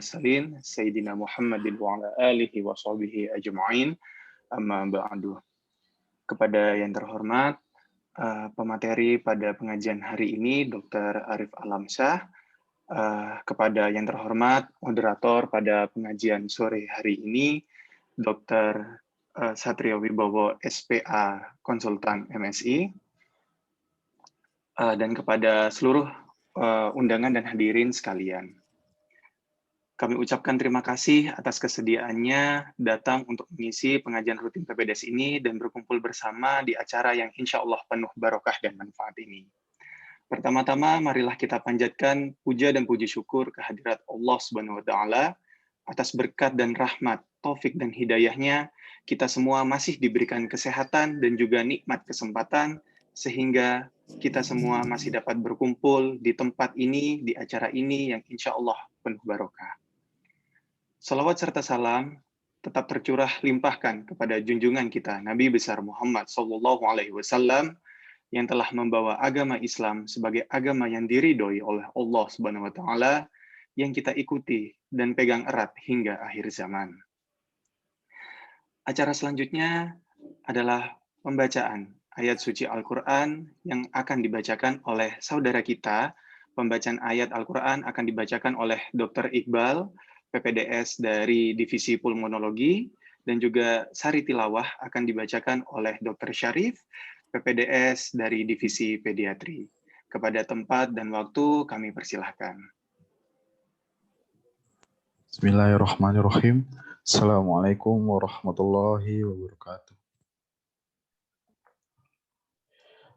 mursalin Sayyidina Muhammadin wa ala alihi wa sahbihi ajma'in. Amma ba'du. Kepada yang terhormat pemateri pada pengajian hari ini Dr. Arif Alamsyah, kepada yang terhormat moderator pada pengajian sore hari ini Dr. Satrio Wibowo SPA Konsultan MSI, dan kepada seluruh undangan dan hadirin sekalian. Kami ucapkan terima kasih atas kesediaannya datang untuk mengisi pengajian rutin PPDS ini dan berkumpul bersama di acara yang insya Allah penuh barokah dan manfaat ini. Pertama-tama, marilah kita panjatkan puja dan puji syukur kehadirat Allah Subhanahu wa Ta'ala atas berkat dan rahmat, taufik dan hidayahnya, kita semua masih diberikan kesehatan dan juga nikmat kesempatan, sehingga kita semua masih dapat berkumpul di tempat ini, di acara ini yang insya Allah penuh barokah. Salawat serta salam tetap tercurah limpahkan kepada junjungan kita Nabi besar Muhammad SAW yang telah membawa agama Islam sebagai agama yang diridhoi oleh Allah Subhanahu wa Ta'ala, yang kita ikuti dan pegang erat hingga akhir zaman. Acara selanjutnya adalah pembacaan ayat suci Al-Quran yang akan dibacakan oleh saudara kita. Pembacaan ayat Al-Quran akan dibacakan oleh Dr. Iqbal, PPDS dari Divisi Pulmonologi, dan juga Sari Tilawah akan dibacakan oleh Dr. Syarif, PPDS dari Divisi Pediatri. Kepada tempat dan waktu kami persilahkan. Bismillahirrahmanirrahim. Assalamualaikum warahmatullahi wabarakatuh.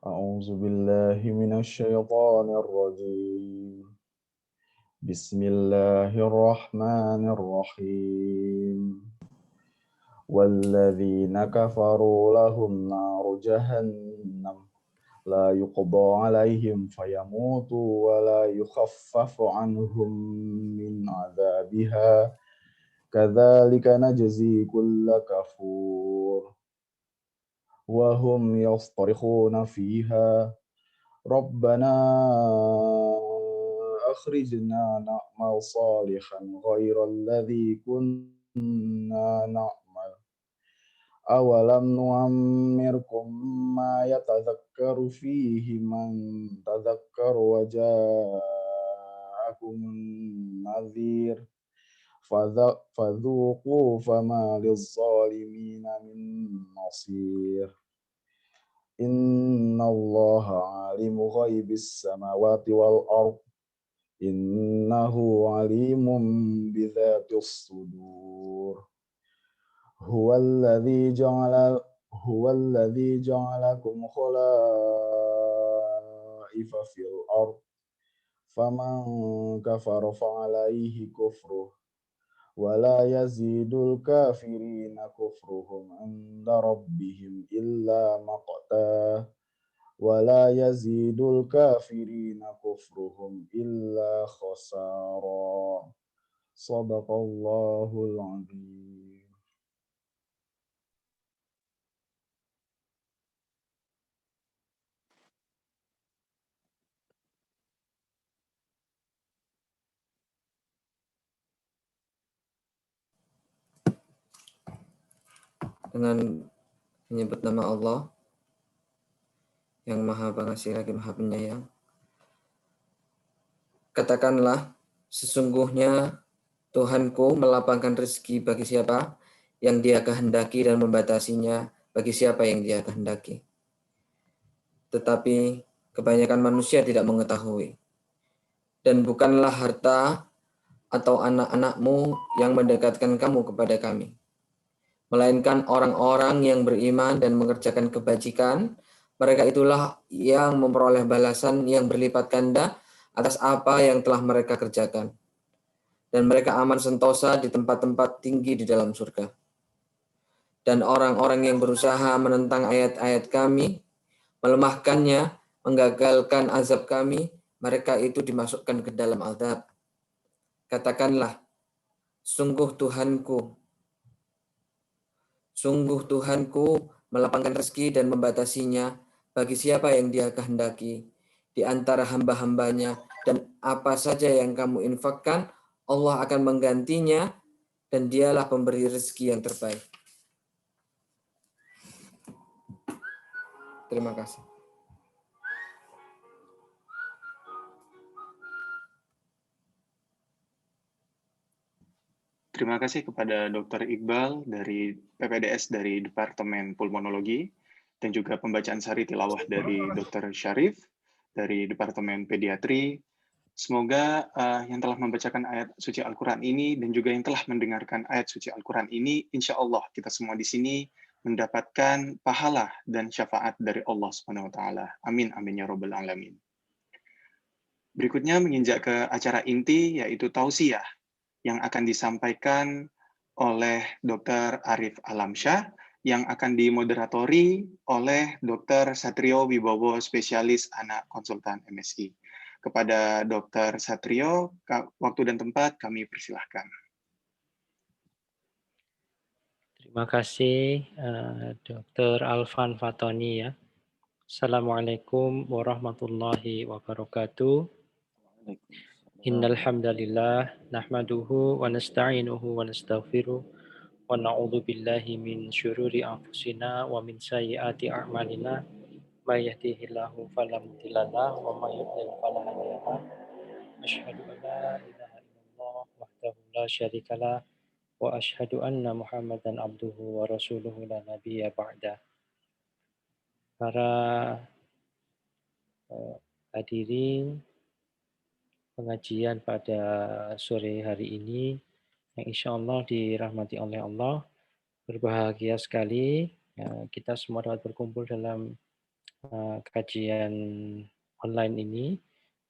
A'udzu billahi minasyaitonir rajim. Bismillahirrahmanirrahim. Walladzina kafaru lahum naru jahannam la yuqda 'alaihim fayamutu wa la yukhaffafu 'anhum min 'adzabiha kadzalika najzi kulla kafur wa hum yastarikhuna fiha rabbana akhrijna na'mal salihan ghairal ladzi kunna na'mal awalam nu'ammirkum ma yatadhakkaru fihi man tadhakkaru wa ja'akumun nadhir fadhuqu fama lizzalimina min nasir innallaha alimu ghaibis samawati wal ardh innahu alimun bidzatis sudur huwallazi ja'alakum khulaifa fil ardh faman kafara fa'alaihi kufruh wala yazidul kafirina kufruhum 'inda rabbihim illa maqta wala yazidul kafirina kufruhum illa khasara. Shadaqallahul 'azim. Dengan menyebut nama Allah yang Maha Pengasih lagi Maha Penyayang. Katakanlah, sesungguhnya Tuhanku melapangkan rezeki bagi siapa yang Dia kehendaki dan membatasinya bagi siapa yang Dia kehendaki. Tetapi kebanyakan manusia tidak mengetahui. Dan bukanlah harta atau anak-anakmu yang mendekatkan kamu kepada kami, melainkan orang-orang yang beriman dan mengerjakan kebajikan. Mereka itulah yang memperoleh balasan yang berlipat ganda atas apa yang telah mereka kerjakan. Dan mereka aman sentosa di tempat-tempat tinggi di dalam surga. Dan orang-orang yang berusaha menentang ayat-ayat kami, melemahkannya, menggagalkan azab kami, mereka itu dimasukkan ke dalam azab. Katakanlah, sungguh Tuhanku melapangkan rezeki dan membatasinya bagi siapa yang Dia kehendaki di antara hamba-hambanya, dan apa saja yang kamu infakkan, Allah akan menggantinya dan dialah pemberi rezeki yang terbaik. Terima kasih. Terima kasih kepada Dr. Iqbal dari PPDS dari Departemen Pulmonologi, dan juga pembacaan sari tilawah dari Dr. Syarif dari Departemen Pediatri. Semoga yang telah membacakan ayat suci Al-Quran ini dan juga yang telah mendengarkan ayat suci Al-Quran ini, insya Allah kita semua di sini mendapatkan pahala dan syafaat dari Allah Subhanahu wa Ta'ala. Amin, amin ya Rabbal Alamin. Berikutnya menginjak ke acara inti, yaitu tausiah yang akan disampaikan oleh Dr. Arif Alamsyah, yang akan dimoderatori oleh Dr. Satrio Wibowo, spesialis anak konsultan MSI. Kepada Dr. Satrio, waktu dan tempat kami persilahkan. Terima kasih Dr. Alvan Fatoni ya. Assalamualaikum warahmatullahi wabarakatuh. Innal hamdalillah nahmaduhu wa nasta'inuhu wa nastaghfiruh wa na'udzu billahi min syururi anfusina wa min sayyiati a'malina may yahdihillahu fala mudilla lahu wa may yudlil fala hadiya lahu. Asyhadu an la ilaha illallah wahdahu la syarika lah wa asyhadu anna Muhammadan abduhu wa rasuluhu la nabiyya ba'da. Para hadirin pengajian pada sore hari ini yang insya Allah dirahmati oleh Allah, berbahagia sekali kita semua dapat berkumpul dalam kajian online ini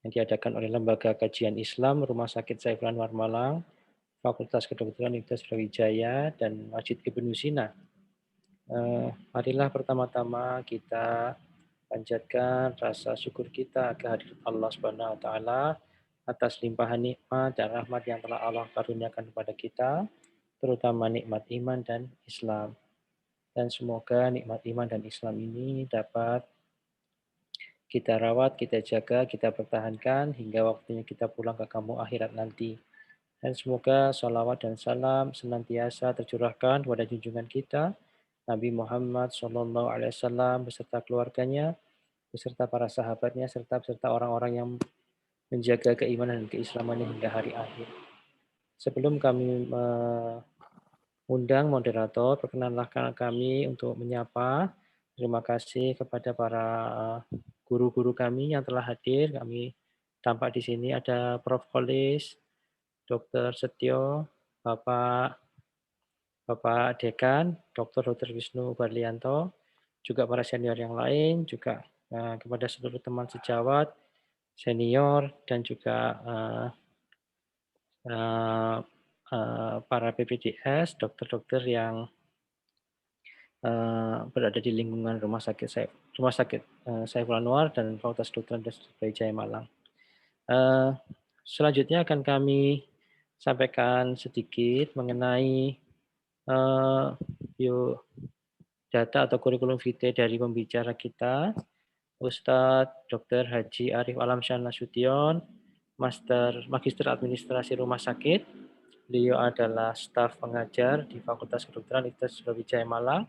yang diadakan oleh Lembaga Kajian Islam Rumah Sakit Saiful Anwar Malang, Fakultas Kedokteran Universitas Brawijaya, dan Masjid Ibnu Sina. Marilah pertama-tama kita panjatkan rasa syukur kita kehadirat Allah Subhanahu wa Ta'ala atas limpahan nikmat dan rahmat yang telah Allah karuniakan kepada kita, terutama nikmat iman dan Islam. Dan semoga nikmat iman dan Islam ini dapat kita rawat, kita jaga, kita pertahankan hingga waktunya kita pulang ke kampung akhirat nanti. Dan semoga salawat dan salam senantiasa tercurahkan kepada junjungan kita, Nabi Muhammad SAW beserta keluarganya, beserta para sahabatnya, serta orang-orang yang menjaga keimanan dan keislamannya hingga hari akhir. Sebelum kami mengundang moderator, perkenankan kami untuk menyapa. Terima kasih kepada para guru-guru kami yang telah hadir. Kami tampak di sini ada Prof. Kholis, Dr. Setio, Bapak Dekan, Dr. Wisnu Barlianto, juga para senior yang lain, juga kepada seluruh teman sejawat, senior, dan juga para PPDS, dokter-dokter yang berada di lingkungan Rumah Sakit Saiful Anwar dan Fakultas Kedokteran Universitas Brawijaya Malang. Selanjutnya akan kami sampaikan sedikit mengenai biodata atau kurikulum vitae dari pembicara kita, Ustadz Dr. Haji Arif Alamsyah Nasution, Magister Administrasi Rumah Sakit. Beliau adalah staf pengajar di Fakultas Kedokteran Universitas Brawijaya Malang,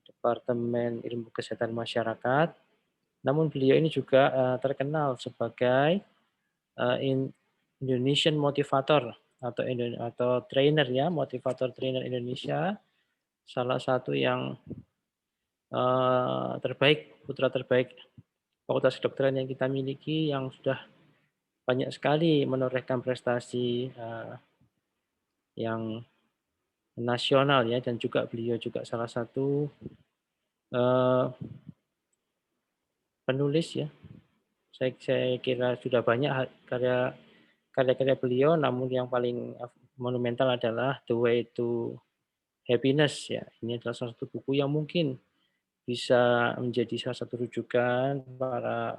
Departemen Ilmu Kesehatan Masyarakat. Namun beliau ini juga terkenal sebagai Indonesian Motivator atau trainer ya, motivator trainer Indonesia, salah satu yang terbaik, putra terbaik Fakultas Kedokteran yang kita miliki, yang sudah banyak sekali menorehkan prestasi yang nasional ya, dan juga beliau juga salah satu penulis ya. Saya kira sudah banyak karya-karya beliau, namun yang paling monumental adalah The Way to Happiness ya. Ini adalah salah satu buku yang mungkin bisa menjadi salah satu rujukan para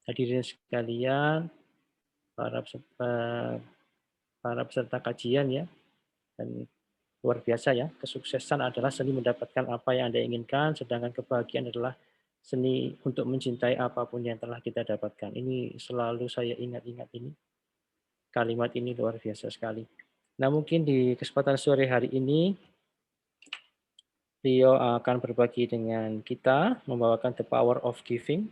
hadirin sekalian, para peserta kajian ya. Dan luar biasa ya, kesuksesan adalah seni mendapatkan apa yang Anda inginkan, sedangkan kebahagiaan adalah seni untuk mencintai apapun yang telah kita dapatkan. Ini selalu saya ingat-ingat ini. kalimat ini luar biasa sekali. Nah, mungkin di kesempatan sore hari ini, beliau akan berbagi dengan kita, membawakan the power of giving.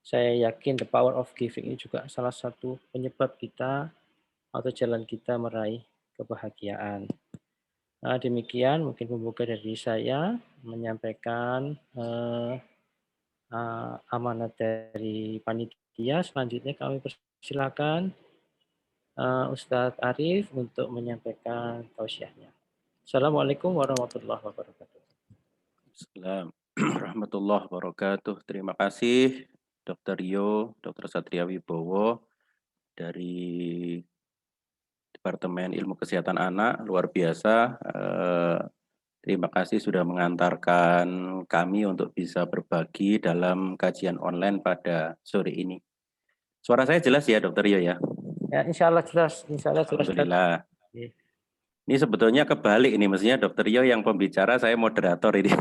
Saya yakin the power of giving ini juga salah satu penyebab kita atau jalan kita meraih kebahagiaan. Nah, demikian mungkin pembuka dari saya menyampaikan amanat dari panitia. Selanjutnya kami persilakan Ustadz Arif untuk menyampaikan tausiahnya. Assalamualaikum warahmatullahi wabarakatuh. Assalamualaikum warahmatullahi wabarakatuh. Terima kasih Dr. Rio, Dr. Satria Wibowo dari Departemen Ilmu Kesehatan Anak, luar biasa. Terima kasih sudah mengantarkan kami untuk bisa berbagi dalam kajian online pada sore ini. Suara saya jelas ya, Dr. Rio ya? Ya, insya Allah jelas. Insya Allah jelas. Alhamdulillah. Ini sebetulnya kebalik ini, mestinya Dr. Rio yang pembicara, saya moderator ini.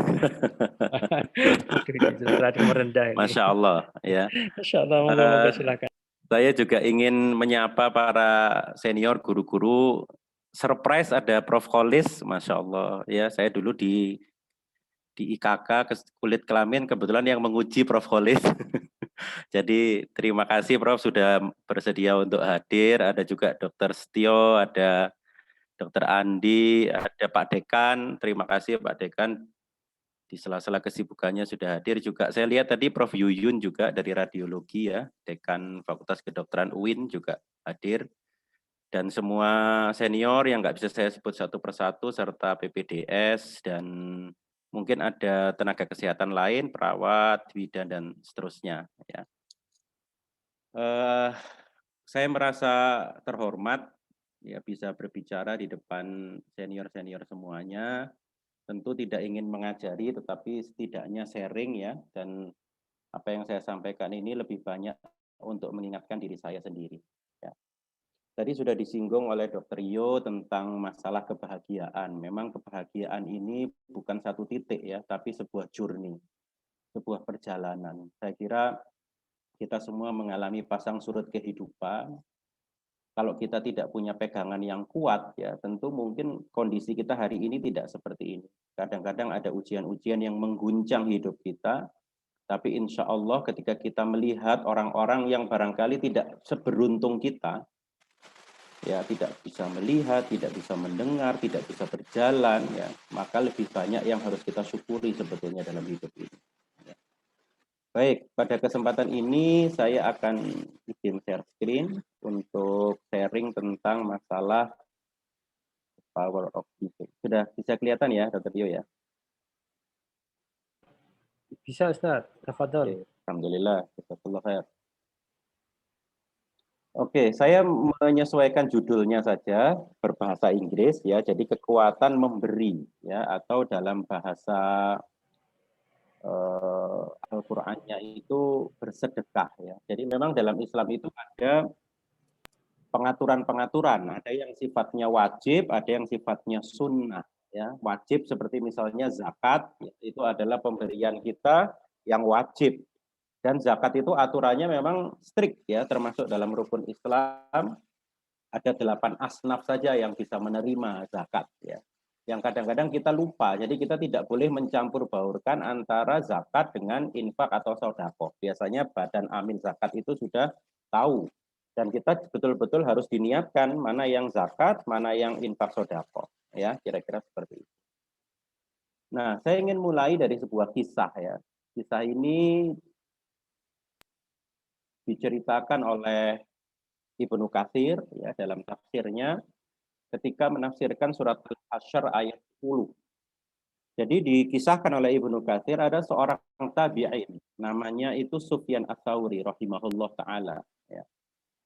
Terlalu merendah ini. Masya Allah ya. Masya Allah, moga-moga silakan. Saya juga ingin menyapa para senior guru-guru. Surprise ada Prof. Kholis, Masya Allah ya. Saya dulu di IKK kulit kelamin kebetulan yang menguji Prof. Kholis. Jadi terima kasih Prof sudah bersedia untuk hadir. Ada juga Dr. Setio, ada Dr. Andi, ada Pak Dekan. Terima kasih Pak Dekan. Di sela-sela kesibukannya sudah hadir juga. Saya lihat tadi Prof. Yuyun juga dari radiologi ya, Dekan Fakultas Kedokteran UIN juga hadir. Dan semua senior yang nggak bisa saya sebut satu persatu, serta PPDS, dan mungkin ada tenaga kesehatan lain, perawat, bidan, dan seterusnya. Ya. Saya merasa terhormat ya bisa berbicara di depan senior-senior semuanya. Tentu tidak ingin mengajari, tetapi setidaknya sharing ya, dan apa yang saya sampaikan ini lebih banyak untuk mengingatkan diri saya sendiri. Ya. Tadi sudah disinggung oleh Dr. Rio tentang masalah kebahagiaan. Memang kebahagiaan ini bukan satu titik ya, tapi sebuah journey, sebuah perjalanan. Saya kira kita semua mengalami pasang surut kehidupan. Kalau kita tidak punya pegangan yang kuat, ya tentu mungkin kondisi kita hari ini tidak seperti ini. Kadang-kadang ada ujian-ujian yang mengguncang hidup kita, tapi insya Allah ketika kita melihat orang-orang yang barangkali tidak seberuntung kita, ya tidak bisa melihat, tidak bisa mendengar, tidak bisa berjalan, ya maka lebih banyak yang harus kita syukuri sebetulnya dalam hidup ini. Baik, pada kesempatan ini saya akan bikin share screen untuk sharing tentang masalah power of giving. Sudah bisa kelihatan ya, Dr. Rio ya? Bisa, Ustaz. Tafadhol. Alhamdulillah. Jazakallah khair. Oke, saya menyesuaikan judulnya saja berbahasa Inggris ya. Jadi kekuatan memberi ya, atau dalam bahasa Al-Qur'annya itu bersedekah ya. Jadi memang dalam Islam itu ada pengaturan-pengaturan, ada yang sifatnya wajib, ada yang sifatnya sunnah ya. Wajib seperti misalnya zakat, ya, itu adalah pemberian kita yang wajib. Dan zakat itu aturannya memang strict ya, termasuk dalam rukun Islam ada 8 asnaf saja yang bisa menerima zakat ya. Yang kadang-kadang kita lupa, jadi kita tidak boleh mencampur baurkan antara zakat dengan infak atau sedekah. Biasanya badan amin zakat itu sudah tahu, dan kita betul-betul harus diniatkan mana yang zakat, mana yang infak sedekah, ya kira-kira seperti itu. Nah, saya ingin mulai dari sebuah kisah ya. Kisah ini diceritakan oleh Ibnu Katsir ya dalam tafsirnya ketika menafsirkan surat Al-Hasyr ayat 10. Jadi dikisahkan oleh Ibnu Katsir ada seorang tabi'in namanya itu Sufyan Ats-Tsauri rahimahullah taala ya.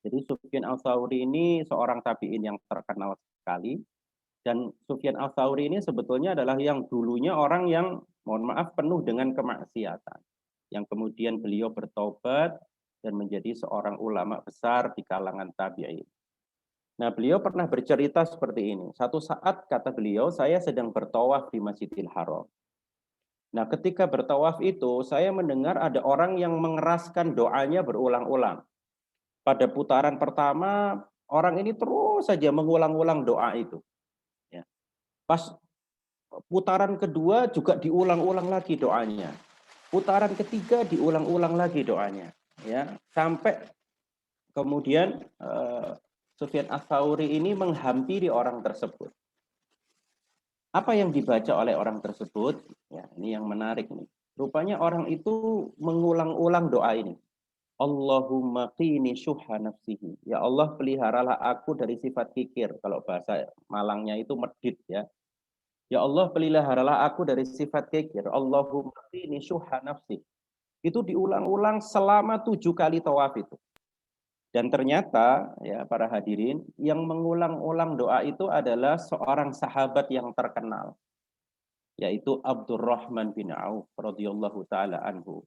Jadi Sufyan Ats-Tsauri ini seorang tabi'in yang terkenal sekali, dan Sufyan Ats-Tsauri ini sebetulnya adalah yang dulunya orang yang mohon maaf penuh dengan kemaksiatan, yang kemudian beliau bertobat dan menjadi seorang ulama besar di kalangan tabi'in. Nah, beliau pernah bercerita seperti ini. Satu saat, kata beliau, saya sedang bertawaf di Masjidil Haram. Nah, ketika bertawaf itu, saya mendengar ada orang yang mengeraskan doanya berulang-ulang. Pada putaran pertama, Orang ini terus saja mengulang-ulang doa itu. Ya. Pas putaran kedua juga diulang-ulang lagi doanya. Putaran ketiga diulang-ulang lagi doanya. Ya, sampai kemudian Sufyan Ats-Tsauri ini menghampiri orang tersebut. Apa yang dibaca oleh orang tersebut? Ya, ini yang menarik nih. Rupanya orang itu mengulang-ulang doa ini. Allahumma qini syuhha nafsihi. Ya Allah, peliharalah aku dari sifat kikir. Kalau bahasa Malangnya itu medit ya. Ya Allah, peliharalah aku dari sifat kikir. Allahumma qini syuhha nafsi. Itu diulang-ulang selama 7 kali tawaf itu. Dan ternyata ya para hadirin, yang mengulang-ulang doa itu adalah seorang sahabat yang terkenal, yaitu Abdurrahman bin Auf radhiyallahu taala anhu.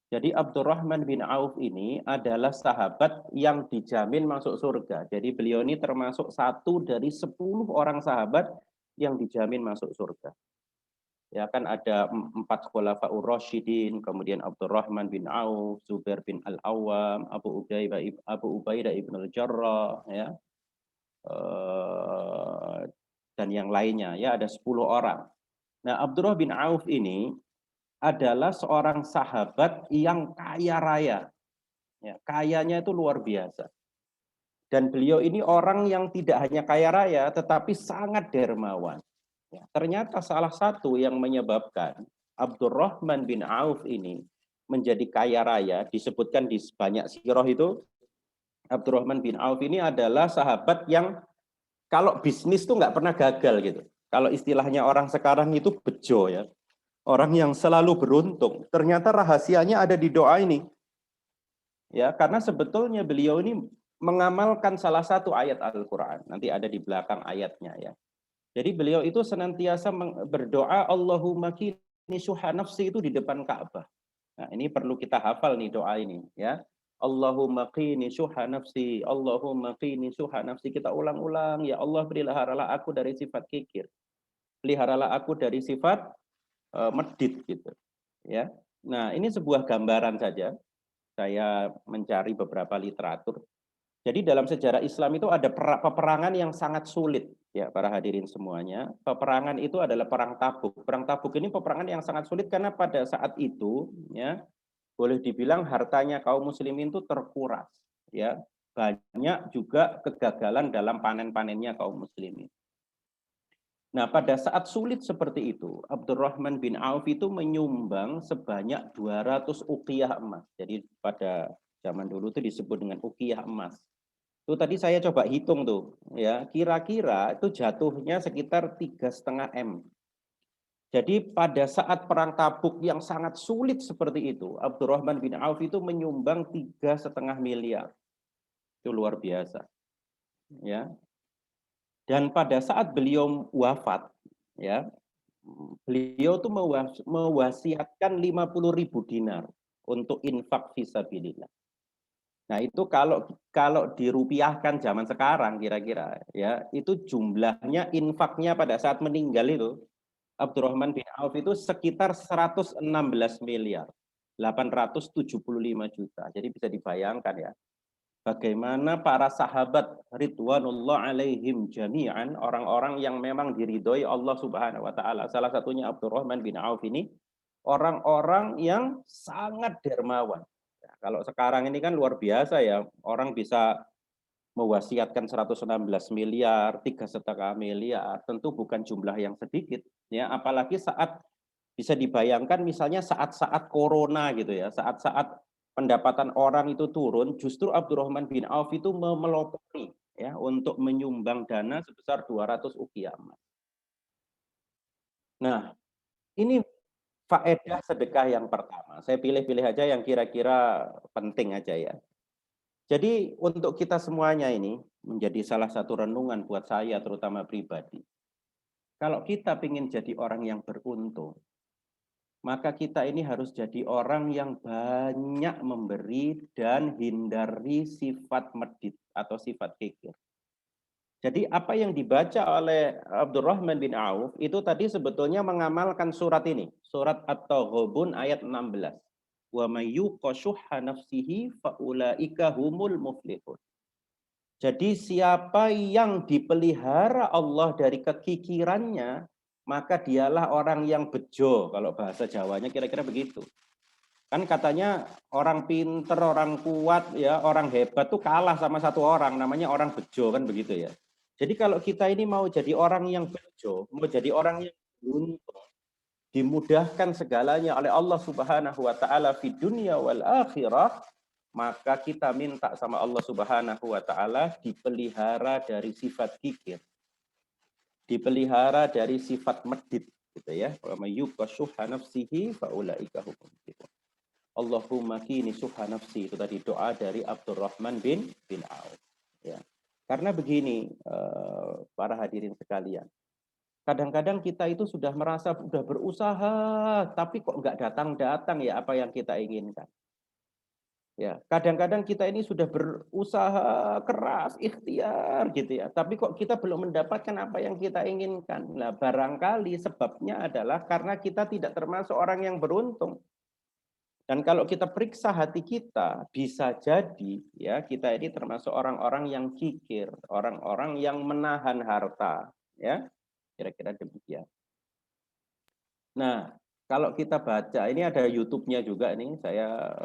Jadi Abdurrahman bin Auf ini adalah sahabat yang dijamin masuk surga. Jadi beliau ini termasuk satu dari 10 orang sahabat yang dijamin masuk surga. Ya kan ada 4 khulafaur rasyidin, kemudian Abdurrahman bin Auf, Zubair bin Al-Awwam, Abu Ubaidah ibn al-Jarrah, ya, dan yang lainnya, ya ada 10 orang. Nah, Abdurrahman bin Auf ini adalah seorang sahabat yang kaya raya, ya, kayanya itu luar biasa. Dan beliau ini orang yang tidak hanya kaya raya, tetapi sangat dermawan. Ya, ternyata salah satu yang menyebabkan Abdurrahman bin Auf ini menjadi kaya raya, disebutkan di banyak sirah itu, Abdurrahman bin Auf ini adalah sahabat yang kalau bisnis tuh nggak pernah gagal gitu. Kalau istilahnya orang sekarang itu bejo ya. Orang yang selalu beruntung. Ternyata rahasianya ada di doa ini. Ya, karena sebetulnya beliau ini mengamalkan salah satu ayat Al-Qur'an. Nanti ada di belakang ayatnya ya. Jadi beliau itu senantiasa berdoa Allahumma qini syuhha nafsi itu di depan Ka'bah. Nah, ini perlu kita hafal nih doa ini ya. Allahumma qini syuhha nafsi, Allahumma qini syuhha nafsi. Kita ulang-ulang, ya Allah peliharalah aku dari sifat kikir. Peliharalah aku dari sifat medit gitu. Ya. Nah, ini sebuah gambaran saja. Saya mencari beberapa literatur. Jadi dalam sejarah Islam itu ada peperangan yang sangat sulit ya para hadirin semuanya. Peperangan itu adalah perang Tabuk. Perang Tabuk ini peperangan yang sangat sulit karena pada saat itu ya boleh dibilang hartanya kaum muslimin itu terkuras ya. Banyak juga kegagalan dalam panen-panennya kaum muslimin. Nah, pada saat sulit seperti itu, Abdurrahman bin Auf itu menyumbang sebanyak 200 uqiyah emas. Jadi pada zaman dulu itu disebut dengan uqiyah emas. Itu tadi saya coba hitung tuh, ya kira-kira itu jatuhnya sekitar 3,5 M. Jadi pada saat perang Tabuk yang sangat sulit seperti itu, Abdurrahman bin Auf itu menyumbang 3,5 miliar. Itu luar biasa, ya. Dan pada saat beliau wafat, ya, beliau tuh mewasiatkan 50.000 dinar untuk infak fisabilillah. Nah, itu kalau dirupiahkan zaman sekarang kira-kira ya, itu jumlahnya infaknya pada saat meninggal itu Abdurrahman bin Auf itu sekitar 116 miliar 875 juta. Jadi bisa dibayangkan ya. Bagaimana para sahabat ridwanullah alaihim jami'an, orang-orang yang memang diridhoi Allah Subhanahu wa taala. Salah satunya Abdurrahman bin Auf ini orang-orang yang sangat dermawan. Kalau sekarang ini kan luar biasa ya, orang bisa mewasiatkan 116 miliar, 3,5 miliar, tentu bukan jumlah yang sedikit. Ya, apalagi saat bisa dibayangkan misalnya saat-saat corona gitu ya, saat-saat pendapatan orang itu turun, justru Abdurrahman bin Auf itu memelopori ya untuk menyumbang dana sebesar 200 uqiyah emas. Nah, ini faedah sedekah yang pertama. Saya pilih-pilih aja yang kira-kira penting aja ya. Jadi untuk kita semuanya ini menjadi salah satu renungan buat saya terutama pribadi. Kalau kita ingin jadi orang yang beruntung, maka kita ini harus jadi orang yang banyak memberi dan hindari sifat medit atau sifat kikir. Jadi apa yang dibaca oleh Abdurrahman bin Auf itu tadi sebetulnya mengamalkan surat ini, surat At-Taghabun ayat 16. Wa may yuqa syuhha nafsihi faulaika humul muflihun. Jadi siapa yang dipelihara Allah dari kekikirannya, maka dialah orang yang bejo. Kalau bahasa Jawanya kira-kira begitu. Kan katanya orang pinter, orang kuat, ya, orang hebat tuh kalah sama satu orang, namanya orang bejo, kan begitu ya. Jadi kalau kita ini mau jadi orang yang bejo, mau jadi orang yang beruntung, dimudahkan segalanya oleh Allah Subhanahu wa taala di dunia wal akhirah, maka kita minta sama Allah Subhanahu wa taala dipelihara dari sifat kikir, dipelihara dari sifat medit, gitu ya. Wa may yuqashuha nafsihi faulaika humul muflihun. Allahumma kini suha nafsi, itu tadi doa dari Abdurrahman bin Auf. Ya. Karena begini, para hadirin sekalian, kadang-kadang kita itu sudah merasa sudah berusaha, tapi kok nggak datang-datang ya apa yang kita inginkan. Ya, kadang-kadang kita ini sudah berusaha keras, ikhtiar gitu ya, tapi kok kita belum mendapatkan apa yang kita inginkan. Nah, barangkali sebabnya adalah karena kita tidak termasuk orang yang beruntung. Dan kalau kita periksa hati kita, bisa jadi ya kita ini termasuk orang-orang yang kikir, orang-orang yang menahan harta, ya. Kira-kira demikian. Nah, kalau kita baca, ini ada YouTube-nya juga nih, saya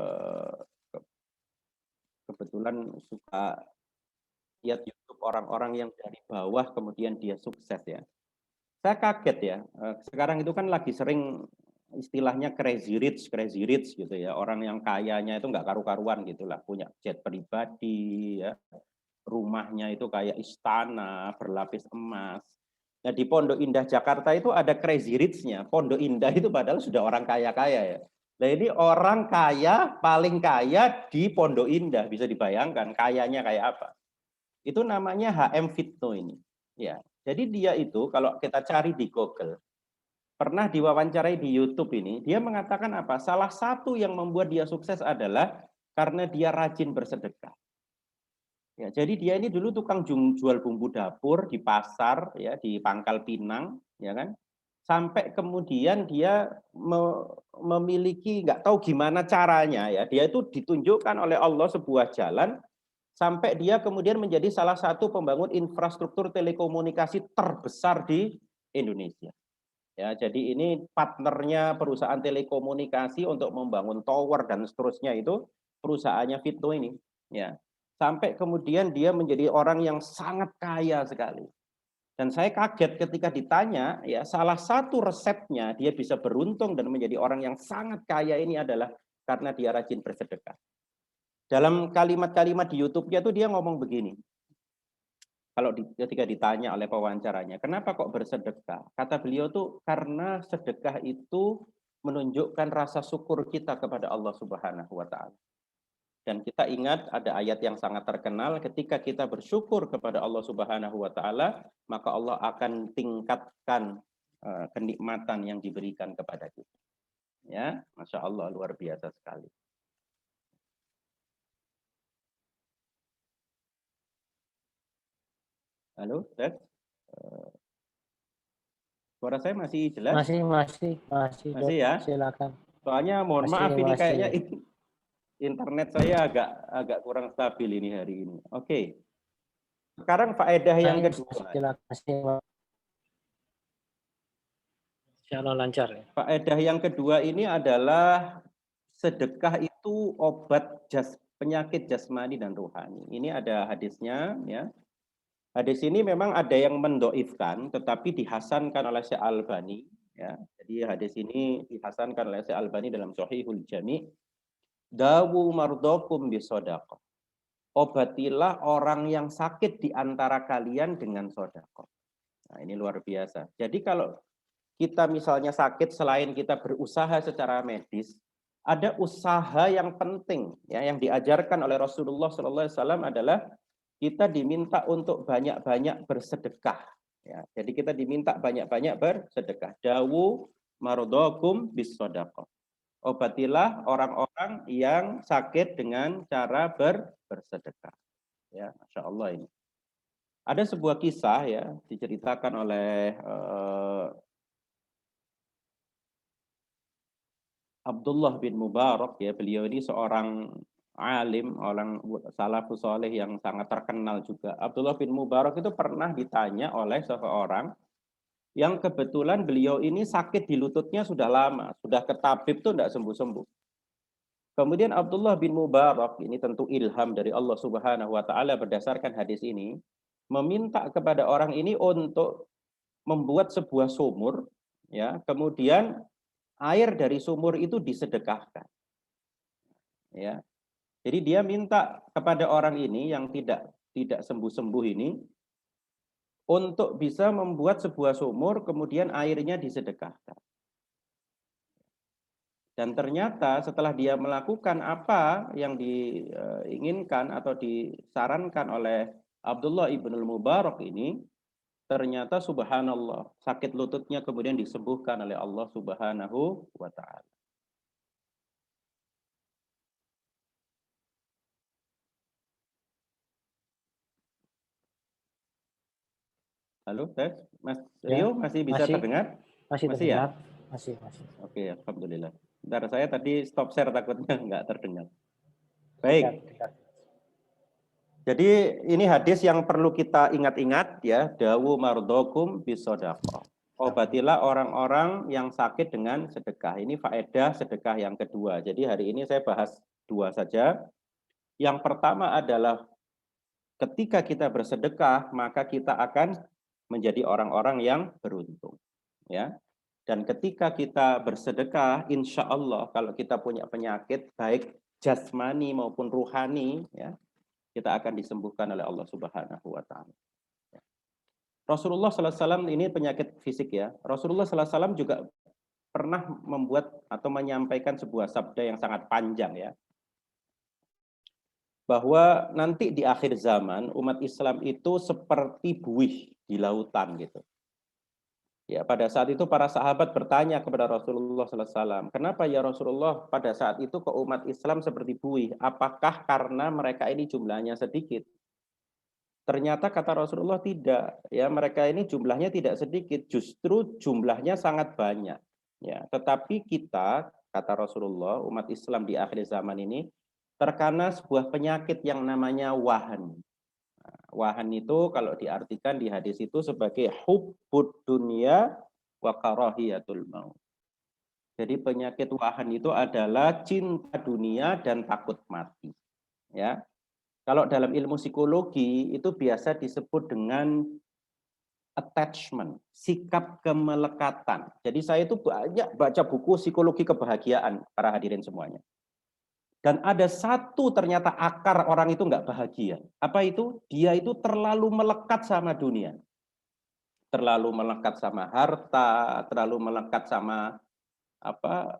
kebetulan suka lihat YouTube orang-orang yang dari bawah kemudian dia sukses ya. Saya kaget ya, sekarang itu kan lagi sering istilahnya crazy rich gitu ya. Orang yang kayanya itu nggak karu-karuan gitulah, punya jet pribadi ya. Rumahnya itu kayak istana berlapis emas. Nah, di Pondok Indah Jakarta itu ada crazy rich-nya. Pondok Indah itu padahal sudah orang kaya-kaya ya. Nah, ini orang kaya, paling kaya di Pondok Indah, bisa dibayangkan kayanya kayak apa. Itu namanya HM Fitno ini. Ya. Jadi dia itu kalau kita cari di Google, pernah diwawancarai di YouTube ini, dia mengatakan apa? Salah satu yang membuat dia sukses adalah karena dia rajin bersedekah. Ya, jadi dia ini dulu tukang jual bumbu dapur di pasar ya, di Pangkal Pinang, ya kan? Sampai kemudian dia memiliki nggak tahu gimana caranya ya, dia itu ditunjukkan oleh Allah sebuah jalan sampai dia kemudian menjadi salah satu pembangun infrastruktur telekomunikasi terbesar di Indonesia. Ya, jadi ini partnernya perusahaan telekomunikasi untuk membangun tower dan seterusnya itu perusahaannya Fitno ini. Ya, sampai kemudian dia menjadi orang yang sangat kaya sekali. Dan saya kaget ketika ditanya, ya salah satu resepnya dia bisa beruntung dan menjadi orang yang sangat kaya ini adalah karena dia rajin bersedekah. Dalam kalimat-kalimat di YouTube-nya tuh dia ngomong begini. Ketika ditanya oleh pewawancaranya, kenapa kok bersedekah? Kata beliau tuh karena sedekah itu menunjukkan rasa syukur kita kepada Allah Subhanahu wa taala. Dan kita ingat ada ayat yang sangat terkenal, ketika kita bersyukur kepada Allah Subhanahu wa taala, maka Allah akan tingkatkan kenikmatan yang diberikan kepada kita. Ya, Masya Allah, luar biasa sekali. Halo, Dad? Suara saya masih jelas? Masih ya? Silakan. Soalnya mohon Masih, maaf ini masih. kayaknya internet saya agak kurang stabil ini hari ini. Oke. Sekarang faedah yang kedua. Silakan. Insya Allah lancar ya. Faedah yang kedua ini adalah sedekah itu obat penyakit jasmani dan rohani. Ini ada hadisnya ya. Hadis ini memang ada yang mendoifkan, tetapi dihasankan oleh Syekh Albani. Ya. Jadi hadis ini dihasankan oleh Syekh Albani dalam Shahihul Jami'. Dawu mardokum bisodaqah. Obatilah orang yang sakit di antara kalian dengan sodaqah. Nah, ini luar biasa. Jadi kalau kita misalnya sakit, selain kita berusaha secara medis, ada usaha yang penting ya, yang diajarkan oleh Rasulullah SAW adalah kita diminta untuk banyak-banyak bersedekah. Ya, jadi kita diminta banyak-banyak bersedekah. Dawu mardokum bis sodaqah. Obatilah orang-orang yang sakit dengan cara bersedekah. Ya, Masya Allah ini. Ada sebuah kisah ya diceritakan oleh Abdullah bin Mubarak ya. Beliau ini seorang alim, orang salafus soleh yang sangat terkenal juga. Abdullah bin Mubarak itu pernah ditanya oleh seseorang yang kebetulan beliau ini sakit di lututnya sudah lama, sudah ke tabib tuh tidak sembuh-sembuh. Kemudian Abdullah bin Mubarak, ini tentu ilham dari Allah Subhanahu wa taala berdasarkan hadis ini, meminta kepada orang ini untuk membuat sebuah sumur, ya, kemudian air dari sumur itu disedekahkan. Ya. Jadi dia minta kepada orang ini yang tidak sembuh-sembuh ini untuk bisa membuat sebuah sumur, kemudian airnya disedekahkan. Dan ternyata setelah dia melakukan apa yang diinginkan atau disarankan oleh Abdullah ibnul Mubarak ini, ternyata subhanallah, sakit lututnya kemudian disembuhkan oleh Allah Subhanahu wa taala. Halo, tes, Mas Rio masih bisa terdengar? Masih terdengar? Ya? Masih. Oke, alhamdulillah. Bentar, saya tadi stop share takutnya nggak terdengar. Baik. Jadi ini hadis yang perlu kita ingat-ingat ya, dawu mardokum bisodaqah. Obatilah orang-orang yang sakit dengan sedekah. Ini faedah sedekah yang kedua. Jadi hari ini saya bahas dua saja. Yang pertama adalah ketika kita bersedekah, maka kita akan menjadi orang-orang yang beruntung. Ya. Dan ketika kita bersedekah, insya Allah kalau kita punya penyakit baik jasmani maupun ruhani, ya, kita akan disembuhkan oleh Allah Subhanahu wa taala. Rasulullah SAW ini penyakit fisik ya. Rasulullah SAW juga pernah membuat atau menyampaikan sebuah sabda yang sangat panjang ya. Bahwa nanti di akhir zaman umat Islam itu seperti buih di lautan gitu. Ya, pada saat itu para sahabat bertanya kepada Rasulullah SAW, kenapa ya Rasulullah pada saat itu ke umat Islam seperti buih? Apakah karena mereka ini jumlahnya sedikit? Ternyata kata Rasulullah tidak. Ya, mereka ini jumlahnya tidak sedikit, justru jumlahnya sangat banyak. Ya, tetapi kita, kata Rasulullah, umat Islam di akhir zaman ini terkena sebuah penyakit yang namanya wahan. Wahan itu kalau diartikan di hadis itu sebagai hubbud dunya wa karahiyatul maut. Jadi penyakit wahan itu adalah cinta dunia dan takut mati. Ya. Kalau dalam ilmu psikologi itu biasa disebut dengan attachment, sikap kemelekatan. Jadi saya itu banyak baca buku psikologi kebahagiaan para hadirin semuanya. Dan ada satu ternyata akar orang itu nggak bahagia. Apa itu? Dia itu terlalu melekat sama dunia. Terlalu melekat sama harta, terlalu melekat sama apa?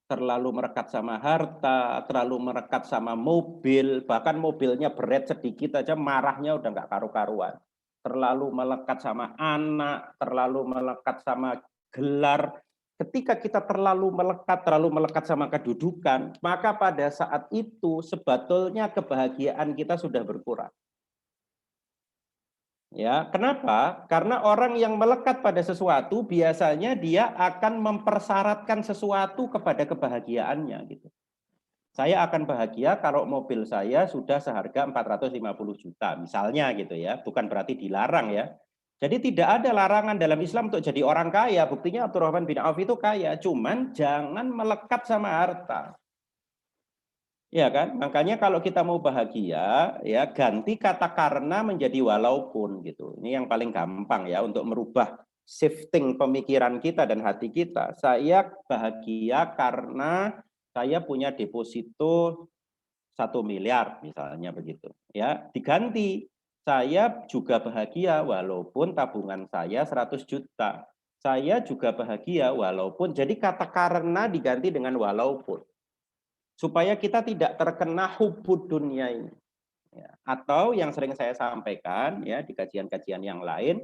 Terlalu melekat sama harta, terlalu melekat sama mobil, bahkan mobilnya berat sedikit aja marahnya udah nggak karu-karuan. Terlalu melekat sama anak, terlalu melekat sama gelar. Ketika kita terlalu melekat sama kedudukan, maka pada saat itu sebetulnya kebahagiaan kita sudah berkurang. Ya, kenapa? Karena orang yang melekat pada sesuatu biasanya dia akan mempersyaratkan sesuatu kepada kebahagiaannya gitu. Saya akan bahagia kalau mobil saya sudah seharga 450 juta misalnya gitu ya, bukan berarti dilarang ya. Jadi tidak ada larangan dalam Islam untuk jadi orang kaya. Buktinya Abdurrahman bin Auf itu kaya, cuman jangan melekat sama harta. Ya kan? Makanya kalau kita mau bahagia, ya ganti kata karena menjadi walaupun gitu. Ini yang paling gampang ya untuk merubah shifting pemikiran kita dan hati kita. Saya bahagia karena saya punya deposito 1 miliar misalnya begitu. Ya, diganti. Saya juga bahagia walaupun tabungan saya 100 juta. Saya juga bahagia walaupun, jadi kata karena diganti dengan walaupun. Supaya kita tidak terkena hubbud dunia ini. Ya. Atau yang sering saya sampaikan ya di kajian-kajian yang lain,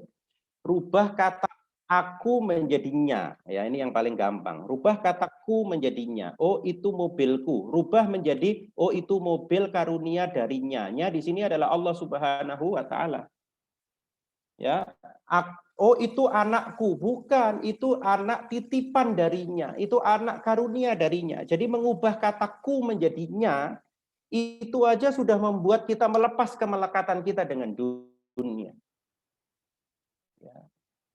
rubah kata aku menjadinya. Ya, ini yang paling gampang. Rubah kataku menjadinya. Oh, itu mobilku. Rubah menjadi oh, itu mobil karunia darinya. Nya di sini adalah Allah Subhanahu wa taala. Ya. Oh, itu anakku. Bukan, itu anak titipan darinya. Itu anak karunia darinya. Jadi mengubah kataku menjadinya itu aja sudah membuat kita melepas kemelekatan kita dengan dunia. Ya.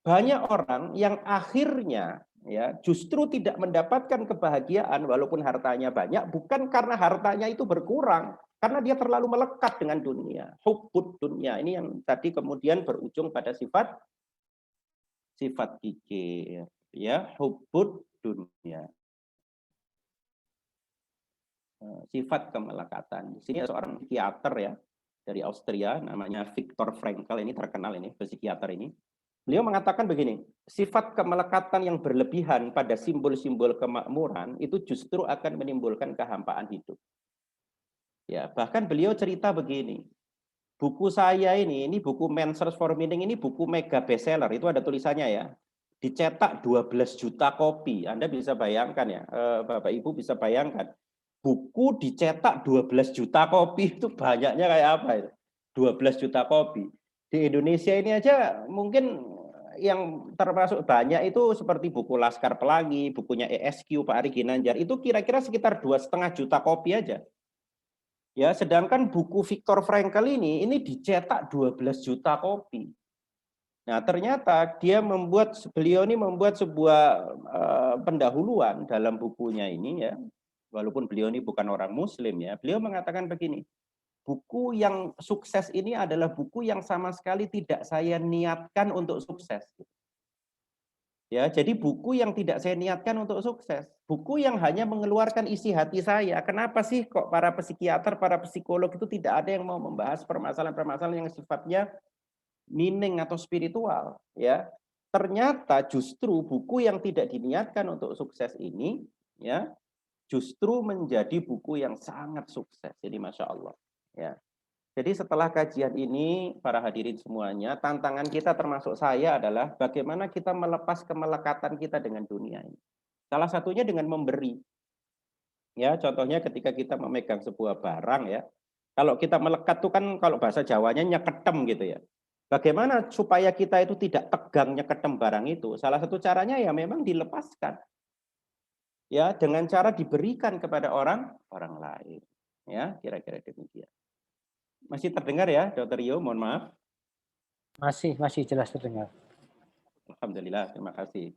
Banyak orang yang akhirnya ya justru tidak mendapatkan kebahagiaan walaupun hartanya banyak, bukan karena hartanya itu berkurang, karena dia terlalu melekat dengan dunia. Hubbud dunia ini yang tadi kemudian berujung pada sifat kikir, ya, hubbud dunia. Sifat kemelekatan. Di sini ada seorang psikiater ya dari Austria, namanya Viktor Frankl, ini terkenal ini psikiater ini. Beliau mengatakan begini, sifat kemelekatan yang berlebihan pada simbol-simbol kemakmuran itu justru akan menimbulkan kehampaan hidup. Ya, bahkan beliau cerita begini, buku saya ini buku Man's Search for Meaning, ini buku mega bestseller, itu ada tulisannya ya. Dicetak 12 juta kopi. Anda bisa bayangkan ya, Bapak Ibu bisa bayangkan. Buku dicetak 12 juta kopi itu banyaknya kayak apa itu? 12 juta kopi. Di Indonesia ini aja mungkin yang termasuk banyak itu seperti buku Laskar Pelangi, bukunya ESQ Pak Ari Ginanjar, itu kira-kira sekitar 2,5 juta kopi aja. Ya, sedangkan buku Viktor Frankl ini dicetak 12 juta kopi. Nah, ternyata beliau ini membuat sebuah pendahuluan dalam bukunya ini ya. Walaupun beliau ini bukan orang muslim ya, beliau mengatakan begini, buku yang sukses ini adalah buku yang sama sekali tidak saya niatkan untuk sukses. Ya, jadi buku yang tidak saya niatkan untuk sukses. Buku yang hanya mengeluarkan isi hati saya. Kenapa sih kok para psikiater, para psikolog itu tidak ada yang mau membahas permasalahan-permasalahan yang sifatnya meaning atau spiritual, ya. Ternyata justru buku yang tidak diniatkan untuk sukses ini, ya, justru menjadi buku yang sangat sukses. Jadi Masya Allah. Ya. Jadi setelah kajian ini, para hadirin semuanya, tantangan kita termasuk saya adalah bagaimana kita melepas kemelekatan kita dengan dunia ini. Salah satunya dengan memberi. Ya, contohnya ketika kita memegang sebuah barang ya, kalau kita melekat tuh kan kalau bahasa Jawanya nyeketem gitu ya. Bagaimana supaya kita itu tidak tegang nyeketem barang itu? Salah satu caranya ya memang dilepaskan. Ya, dengan cara diberikan kepada orang lain. Ya, kira-kira demikian. Masih terdengar ya, Dr. Rio? Mohon maaf. Masih jelas terdengar. Alhamdulillah, terima kasih.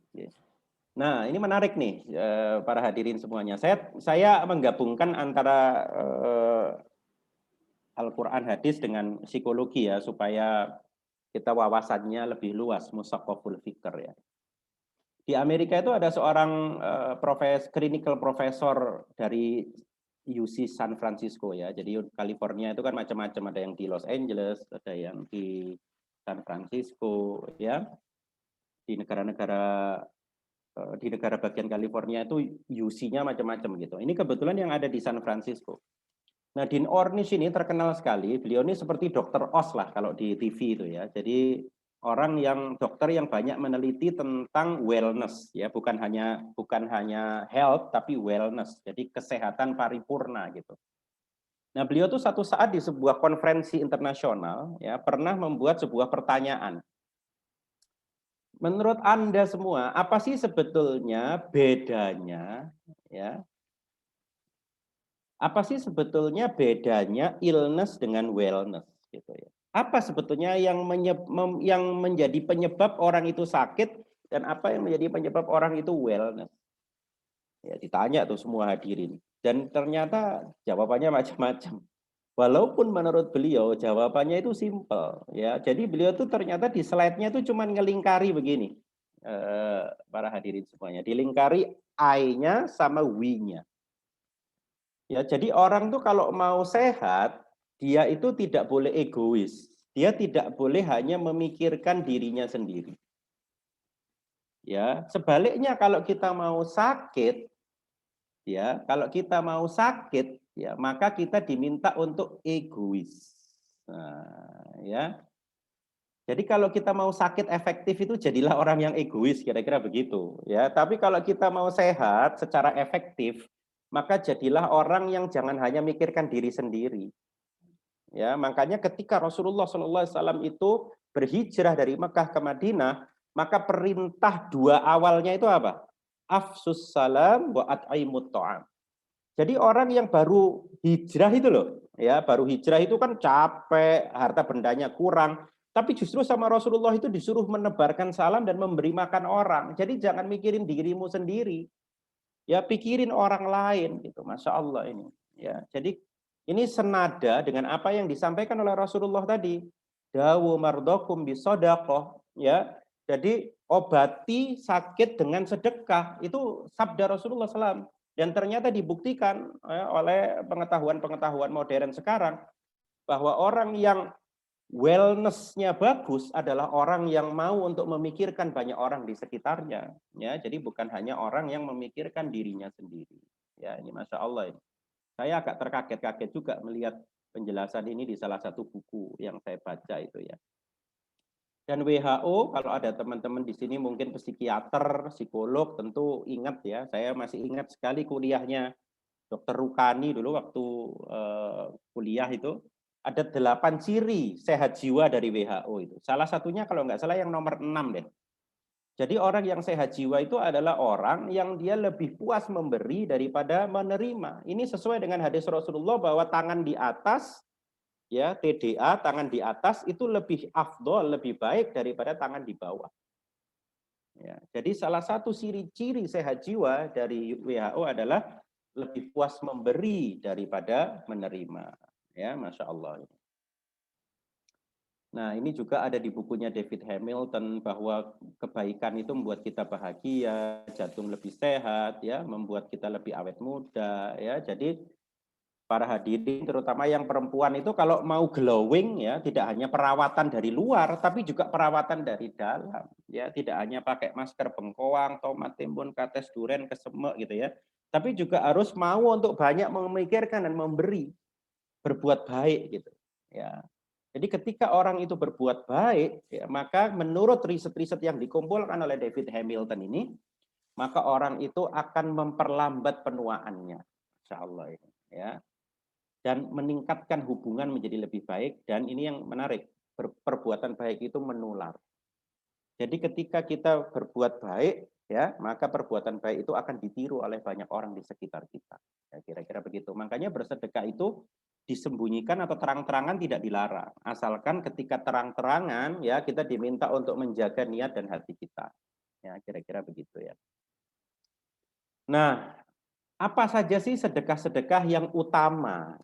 Nah, ini menarik nih, para hadirin semuanya. Saya menggabungkan antara Al-Quran hadis dengan psikologi ya, supaya kita wawasannya lebih luas, musaqqaful fikr ya. Di Amerika itu ada seorang clinical professor dari UC San Francisco ya. Jadi California itu kan macam-macam, ada yang di Los Angeles, ada yang di San Francisco ya. Di negara bagian California itu UC-nya macam-macam gitu. Ini kebetulan yang ada di San Francisco. Nah, Dean Ornish ini terkenal sekali. Beliau ini seperti Dr. Oz lah kalau di TV itu ya. Jadi dokter yang banyak meneliti tentang wellness ya, bukan hanya health tapi wellness. Jadi kesehatan paripurna gitu. Nah, beliau tuh satu saat di sebuah konferensi internasional ya pernah membuat sebuah pertanyaan. Menurut Anda semua, apa sih sebetulnya bedanya ya? Apa sih sebetulnya bedanya illness dengan wellness gitu ya? Apa sebetulnya yang menjadi penyebab orang itu sakit dan apa yang menjadi penyebab orang itu wellness? Ya, ditanya tuh semua hadirin dan ternyata jawabannya macam-macam. Walaupun menurut beliau jawabannya itu simple ya. Jadi beliau tuh ternyata di slide-nya tuh cuma ngelingkari begini. Para hadirin semuanya, dilingkari I-nya sama we-nya. Ya, jadi orang tuh kalau mau sehat, dia itu tidak boleh egois. Dia tidak boleh hanya memikirkan dirinya sendiri. Ya, sebaliknya kalau kita mau sakit, ya, maka kita diminta untuk egois. Nah, ya. Jadi kalau kita mau sakit efektif itu jadilah orang yang egois, kira-kira begitu, ya. Tapi kalau kita mau sehat secara efektif, maka jadilah orang yang jangan hanya mikirkan diri sendiri. Ya, makanya ketika Rasulullah SAW itu berhijrah dari Mekah ke Madinah, maka perintah dua awalnya itu apa? Afsus salam wa at'imut ta'am. Jadi orang yang baru hijrah itu loh, ya baru hijrah itu kan capek, harta bendanya kurang, tapi justru sama Rasulullah itu disuruh menebarkan salam dan memberi makan orang. Jadi jangan mikirin dirimu sendiri, ya pikirin orang lain gitu. Masya Allah ini. Ya, jadi ini senada dengan apa yang disampaikan oleh Rasulullah tadi. Dawu mardokum bisodaqoh, ya. Jadi obati sakit dengan sedekah, itu sabda Rasulullah SAW. Dan ternyata dibuktikan oleh pengetahuan-pengetahuan modern sekarang bahwa orang yang wellness-nya bagus adalah orang yang mau untuk memikirkan banyak orang di sekitarnya, ya. Jadi bukan hanya orang yang memikirkan dirinya sendiri. Ya, ini Masya Allah ini. Saya agak terkaget-kaget juga melihat penjelasan ini di salah satu buku yang saya baca itu ya. Dan WHO, kalau ada teman-teman di sini mungkin psikiater, psikolog, tentu ingat ya. Saya masih ingat sekali kuliahnya Dr. Rukani dulu waktu kuliah itu. Ada 8 ciri sehat jiwa dari WHO itu. Salah satunya kalau nggak salah yang nomor 6 deh. Jadi orang yang sehat jiwa itu adalah orang yang dia lebih puas memberi daripada menerima. Ini sesuai dengan hadis Rasulullah bahwa tangan di atas, ya TDA, tangan di atas itu lebih afdol, lebih baik daripada tangan di bawah. Ya, jadi salah satu ciri-ciri sehat jiwa dari WHO adalah lebih puas memberi daripada menerima. Ya, Masya Allah. Nah, ini juga ada di bukunya David Hamilton bahwa kebaikan itu membuat kita bahagia, jantung lebih sehat, ya, membuat kita lebih awet muda, ya. Jadi para hadirin, terutama yang perempuan itu kalau mau glowing, ya, tidak hanya perawatan dari luar, tapi juga perawatan dari dalam, ya. Tidak hanya pakai masker bengkoang, tomat, timun, kates, duren, kesemek, gitu ya. Tapi juga harus mau untuk banyak memikirkan dan memberi, berbuat baik, gitu, ya. Jadi ketika orang itu berbuat baik, ya, maka menurut riset-riset yang dikumpulkan oleh David Hamilton ini, maka orang itu akan memperlambat penuaannya, Insya Allah ini, ya, dan meningkatkan hubungan menjadi lebih baik. Dan ini yang menarik, perbuatan baik itu menular. Jadi ketika kita berbuat baik, ya, maka perbuatan baik itu akan ditiru oleh banyak orang di sekitar kita. Ya, kira-kira begitu. Makanya bersedekah itu disembunyikan atau terang-terangan tidak dilarang. Asalkan ketika terang-terangan, ya, kita diminta untuk menjaga niat dan hati kita. Ya, kira-kira begitu ya. Nah, apa saja sih sedekah-sedekah yang utama?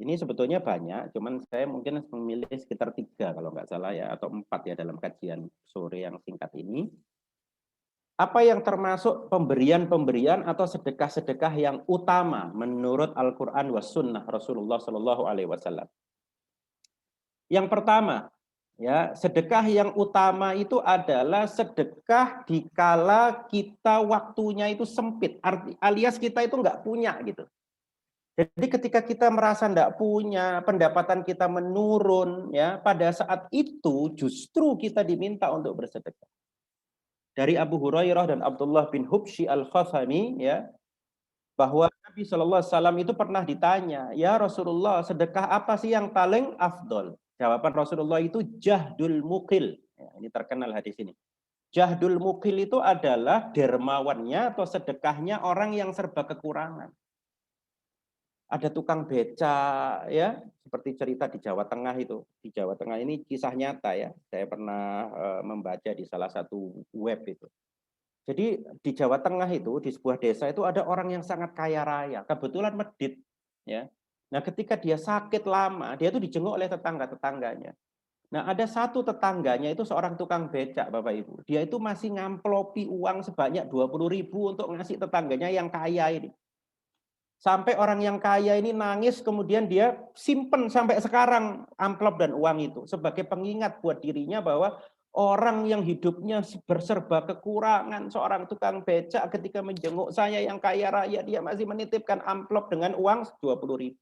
Ini sebetulnya banyak, cuman saya mungkin memilih sekitar 3 kalau nggak salah ya, atau 4 ya dalam kajian sore yang singkat ini. Apa yang termasuk pemberian-pemberian atau sedekah-sedekah yang utama menurut Al-Quran was Sunnah Rasulullah Shallallahu Alaihi Wasallam? Yang pertama, ya, sedekah yang utama itu adalah sedekah dikala kita waktunya itu sempit, alias kita itu nggak punya gitu. Jadi ketika kita merasa nggak punya, pendapatan kita menurun, ya, pada saat itu justru kita diminta untuk bersedekah. Dari Abu Hurairah dan Abdullah bin Hubshi al-Khathami, ya, bahwa Nabi SAW itu pernah ditanya, ya Rasulullah, sedekah apa sih yang paling afdol? Jawaban Rasulullah itu jahdul mukil. Ya, ini terkenal hadis ini. Jahdul mukil itu adalah dermawannya atau sedekahnya orang yang serba kekurangan. Ada tukang beca, ya, seperti cerita di Jawa Tengah itu. Di Jawa Tengah ini kisah nyata ya. Saya pernah membaca di salah satu web itu. Jadi di Jawa Tengah itu, di sebuah desa itu ada orang yang sangat kaya raya, kebetulan medit, ya. Nah, ketika dia sakit lama, dia itu dijenguk oleh tetangga-tetangganya. Nah, ada satu tetangganya itu seorang tukang becak, Bapak Ibu. Dia itu masih ngamplopi uang sebanyak 20.000 untuk ngasih tetangganya yang kaya ini. Sampai orang yang kaya ini nangis, kemudian dia simpen sampai sekarang amplop dan uang itu sebagai pengingat buat dirinya bahwa orang yang hidupnya berserba kekurangan, seorang tukang becak ketika menjenguk saya yang kaya raya, dia masih menitipkan amplop dengan uang 20.000.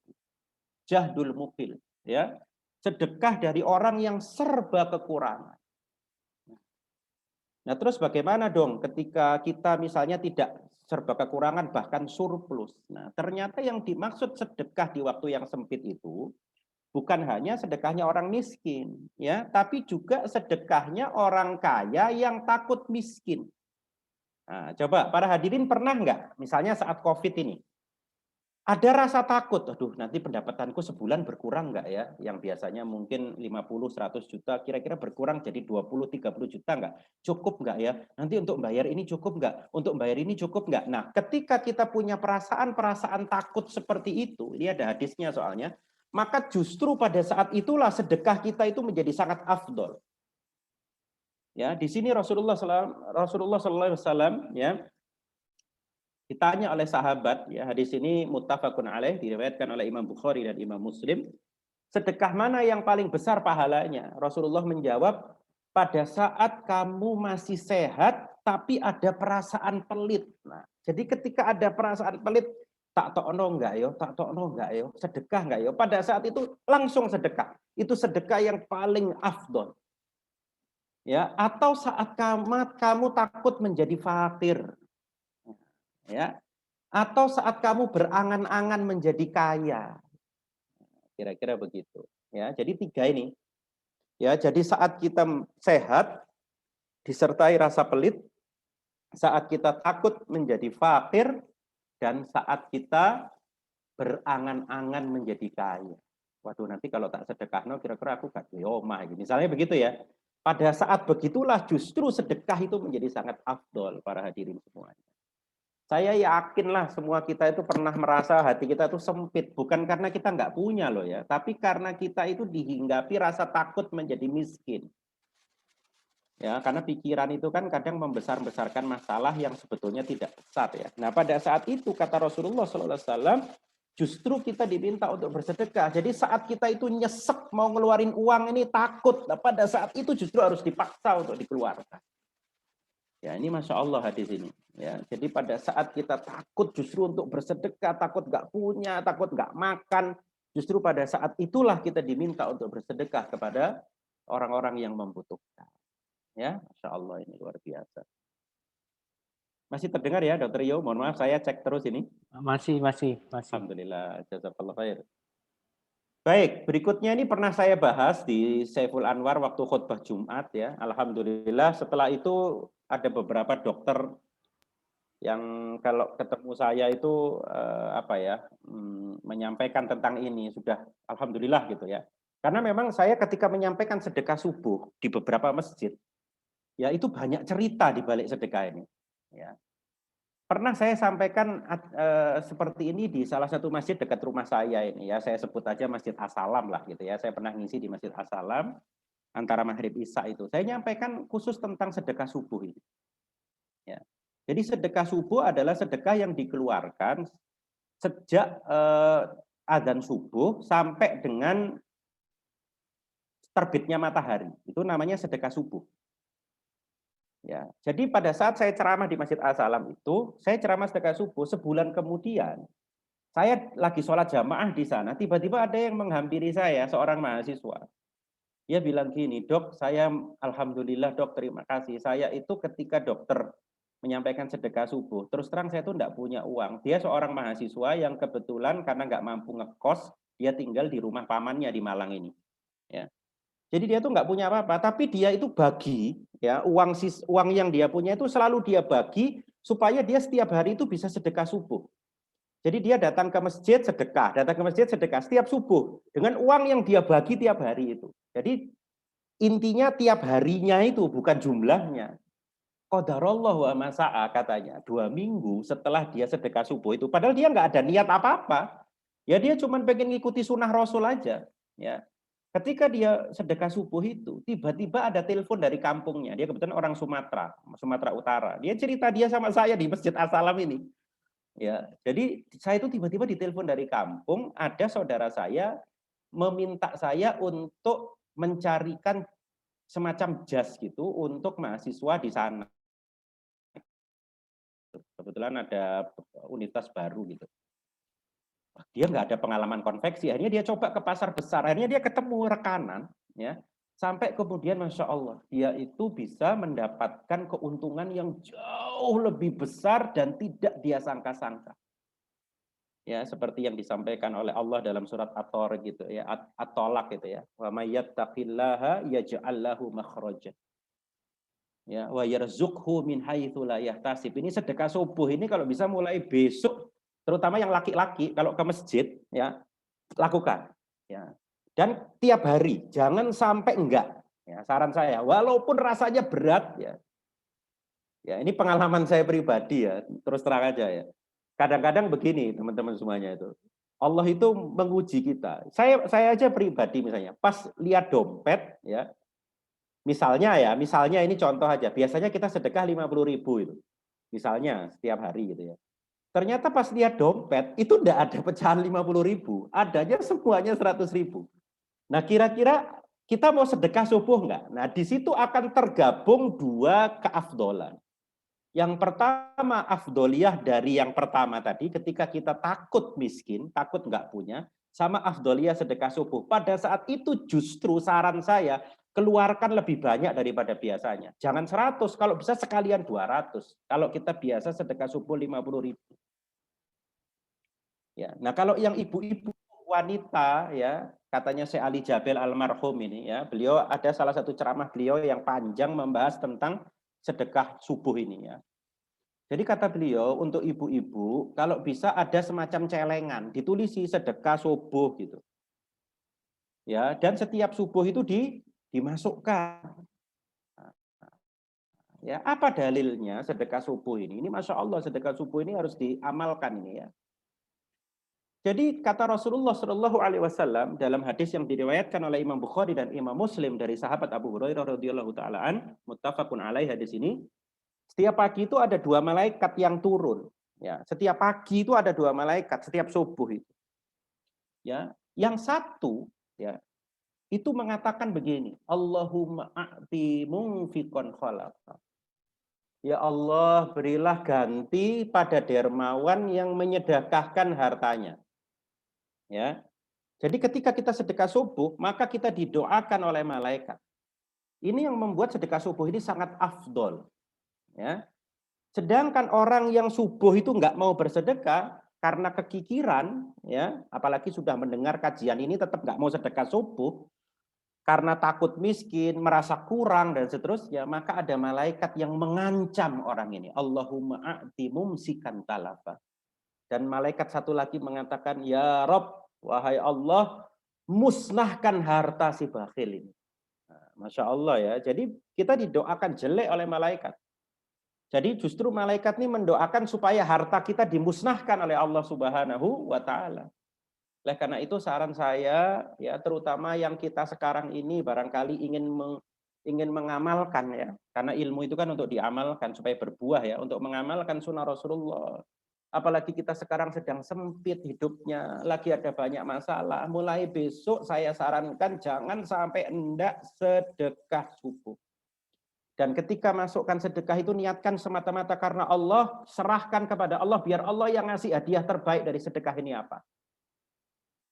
Jahdul mukil, ya. Sedekah dari orang yang serba kekurangan. Nah, terus bagaimana dong ketika kita misalnya tidak serba kekurangan bahkan surplus. Nah, ternyata yang dimaksud sedekah di waktu yang sempit itu bukan hanya sedekahnya orang miskin, ya, tapi juga sedekahnya orang kaya yang takut miskin. Nah, coba para hadirin pernah nggak, misalnya saat COVID ini, Ada rasa takut, aduh nanti pendapatanku sebulan berkurang nggak ya? Yang biasanya mungkin 50-100 juta, kira-kira berkurang jadi 20-30 juta nggak? Cukup nggak ya? Nanti untuk bayar ini cukup nggak? Untuk bayar ini cukup nggak? Nah, ketika kita punya perasaan-perasaan takut seperti itu, ini ada hadisnya soalnya, maka justru pada saat itulah sedekah kita itu menjadi sangat afdol. Ya, di sini Rasulullah SAW ya ditanya oleh sahabat, ya hadis ini muttafaqun alaih, diriwayatkan oleh Imam Bukhari dan Imam Muslim, sedekah mana yang paling besar pahalanya? Rasulullah menjawab, pada saat kamu masih sehat tapi ada perasaan pelit. Nah, jadi ketika ada perasaan pelit, tak tokno enggak yo, tak tokno enggak yo, sedekah enggak yo, pada saat itu langsung sedekah. Itu sedekah yang paling afdol. Ya, atau saat kamu takut menjadi fakir. Ya, atau saat kamu berangan-angan menjadi kaya, kira-kira begitu. Ya, jadi 3 ini. Ya, jadi saat kita sehat disertai rasa pelit, saat kita takut menjadi fakir, dan saat kita berangan-angan menjadi kaya. Waduh, nanti kalau tak sedekahno kira-kira aku gak duwe omah gitu. Misalnya begitu ya. Pada saat begitulah justru sedekah itu menjadi sangat afdol para hadirin semuanya. Saya yakinlah semua kita itu pernah merasa hati kita itu sempit. Bukan karena kita nggak punya loh ya. Tapi karena kita itu dihinggapi rasa takut menjadi miskin. Ya, karena pikiran itu kan kadang membesar-besarkan masalah yang sebetulnya tidak besar ya. Nah, pada saat itu kata Rasulullah SAW, justru kita diminta untuk bersedekah. Jadi saat kita itu nyesek mau ngeluarin uang ini takut. Nah, pada saat itu justru harus dipaksa untuk dikeluarkan. Ya, ini Masya Allah hadis ini. Ya, jadi pada saat kita takut justru untuk bersedekah, takut nggak punya, takut nggak makan, justru pada saat itulah kita diminta untuk bersedekah kepada orang-orang yang membutuhkan. Ya, Masya Allah ini luar biasa. Masih terdengar ya, Dr. Yo? Mohon maaf, saya cek terus ini. Masih. Alhamdulillah, jazakallah khair. Baik, berikutnya ini pernah saya bahas di Saiful Anwar waktu khutbah Jumat ya. Alhamdulillah setelah itu ada beberapa dokter yang kalau ketemu saya itu menyampaikan tentang ini sudah alhamdulillah gitu ya. Karena memang saya ketika menyampaikan sedekah subuh di beberapa masjid, ya itu banyak cerita di balik sedekah ini. Ya. Pernah saya sampaikan seperti ini di salah satu masjid dekat rumah saya ini ya, saya sebut aja Masjid As-Salam lah gitu ya. Saya pernah ngisi di Masjid As-Salam antara maghrib isya itu. Saya nyampaikan khusus tentang sedekah subuh ini. Ya. Jadi sedekah subuh adalah sedekah yang dikeluarkan sejak adzan subuh sampai dengan terbitnya matahari. Itu namanya sedekah subuh. Ya, jadi pada saat saya ceramah di Masjid As-Salam itu, saya ceramah sedekah subuh, sebulan kemudian saya lagi sholat jamaah di sana, tiba-tiba ada yang menghampiri saya, seorang mahasiswa. Dia bilang gini, dok, saya alhamdulillah dok, terima kasih. Saya itu ketika dokter menyampaikan sedekah subuh, terus terang saya tuh enggak punya uang. Dia seorang mahasiswa yang kebetulan karena nggak mampu ngekos, dia tinggal di rumah pamannya di Malang ini. Ya. Jadi dia tuh nggak punya apa-apa, tapi dia itu bagi ya uang yang dia punya itu selalu dia bagi supaya dia setiap hari itu bisa sedekah subuh. Jadi dia datang ke masjid sedekah, setiap subuh dengan uang yang dia bagi tiap hari itu. Jadi intinya tiap harinya itu bukan jumlahnya. Qadarullah wa masa'a katanya 2 minggu setelah dia sedekah subuh itu, padahal dia nggak ada niat apa-apa. Ya dia cuma pengen ngikuti sunnah Rasul aja. Ya. Ketika dia sedekah subuh itu, tiba-tiba ada telepon dari kampungnya. Dia kebetulan orang Sumatera Utara. Dia cerita dia sama saya di Masjid As-Salam ini. Ya, jadi saya itu tiba-tiba ditelepon dari kampung, ada saudara saya meminta saya untuk mencarikan semacam jas gitu untuk mahasiswa di sana. Kebetulan ada universitas baru gitu. Dia nggak ada pengalaman konveksi, akhirnya dia coba ke pasar besar, akhirnya dia ketemu rekanan, ya, sampai kemudian Masya Allah, dia itu bisa mendapatkan keuntungan yang jauh lebih besar dan tidak dia sangka-sangka. Ya, seperti yang disampaikan oleh Allah dalam surat At-Tariq gitu ya, At-Tolak gitu ya. Wa may yattaqillaha yaj'al lahu makhraja. Ya, wa yarzuqhu min haitsu la yahtasib. Ini sedekah subuh ini kalau bisa mulai besok terutama yang laki-laki kalau ke masjid ya lakukan ya. Dan tiap hari, jangan sampai enggak. Ya, saran saya, walaupun rasanya berat ya. Ya, ini pengalaman saya pribadi ya, terus terang aja ya. Kadang-kadang begini teman-teman semuanya itu. Allah itu menguji kita. Saya aja pribadi misalnya, pas lihat dompet ya. Misalnya ini contoh aja. Biasanya kita sedekah 50.000 itu. Misalnya setiap hari gitu ya. Ternyata pas lihat dompet itu enggak ada pecahan 50.000, adanya semuanya 100.000. Nah, kira-kira kita mau sedekah subuh enggak? Nah, di situ akan tergabung dua keafdolan. Yang pertama, afdoliyah dari yang pertama tadi, ketika kita takut miskin, takut enggak punya, sama afdoliyah sedekah subuh. Pada saat itu justru saran saya, keluarkan lebih banyak daripada biasanya. Jangan 100, kalau bisa sekalian 200. Kalau kita biasa sedekah subuh 50.000. Ya, nah kalau yang ibu-ibu wanita ya, katanya Syekh Ali Jabel almarhum ini ya, beliau ada salah satu ceramah beliau yang panjang membahas tentang sedekah subuh ini ya. Jadi kata beliau untuk ibu-ibu kalau bisa ada semacam celengan, ditulisi sedekah subuh gitu. Ya, dan setiap subuh itu dimasukkan. Ya, apa dalilnya sedekah subuh ini? Ini Masya Allah sedekah subuh ini harus diamalkan ini ya. Jadi kata Rasulullah Shallallahu Alaihi Wasallam dalam hadis yang diriwayatkan oleh Imam Bukhari dan Imam Muslim dari sahabat Abu Hurairah radhiyallahu taalaan, muttafaqun alaih hadis ini. Setiap pagi itu ada dua malaikat yang turun. Ya, setiap pagi itu ada dua malaikat setiap subuh itu. Ya, yang satu ya itu mengatakan begini, Allahumma a'ti munfiqan khalaqa. Ya Allah, berilah ganti pada dermawan yang menyedekahkan hartanya. Ya. Jadi ketika kita sedekah subuh, maka kita didoakan oleh malaikat. Ini yang membuat sedekah subuh ini sangat afdol. Ya. Sedangkan orang yang subuh itu nggak mau bersedekah karena kekikiran, ya, apalagi sudah mendengar kajian ini tetap nggak mau sedekah subuh, karena takut miskin, merasa kurang dan seterusnya, maka ada malaikat yang mengancam orang ini. Allahumma a'ti mumsikan talafa. Dan malaikat satu lagi mengatakan, ya Rob, wahai Allah, musnahkan harta si bakhil ini. Nah, Masya Allah ya. Jadi kita didoakan jelek oleh malaikat. Jadi justru malaikat ini mendoakan supaya harta kita dimusnahkan oleh Allah Subhanahu wa Ta'ala. Oleh karena itu saran saya ya terutama yang kita sekarang ini barangkali ingin mengamalkan ya. Karena ilmu itu kan untuk diamalkan supaya berbuah ya, untuk mengamalkan sunnah Rasulullah. Apalagi kita sekarang sedang sempit hidupnya, lagi ada banyak masalah. Mulai besok saya sarankan jangan sampai hendak sedekah subuh. Dan ketika masukkan sedekah itu niatkan semata-mata karena Allah, serahkan kepada Allah biar Allah yang ngasih hadiah terbaik dari sedekah ini apa.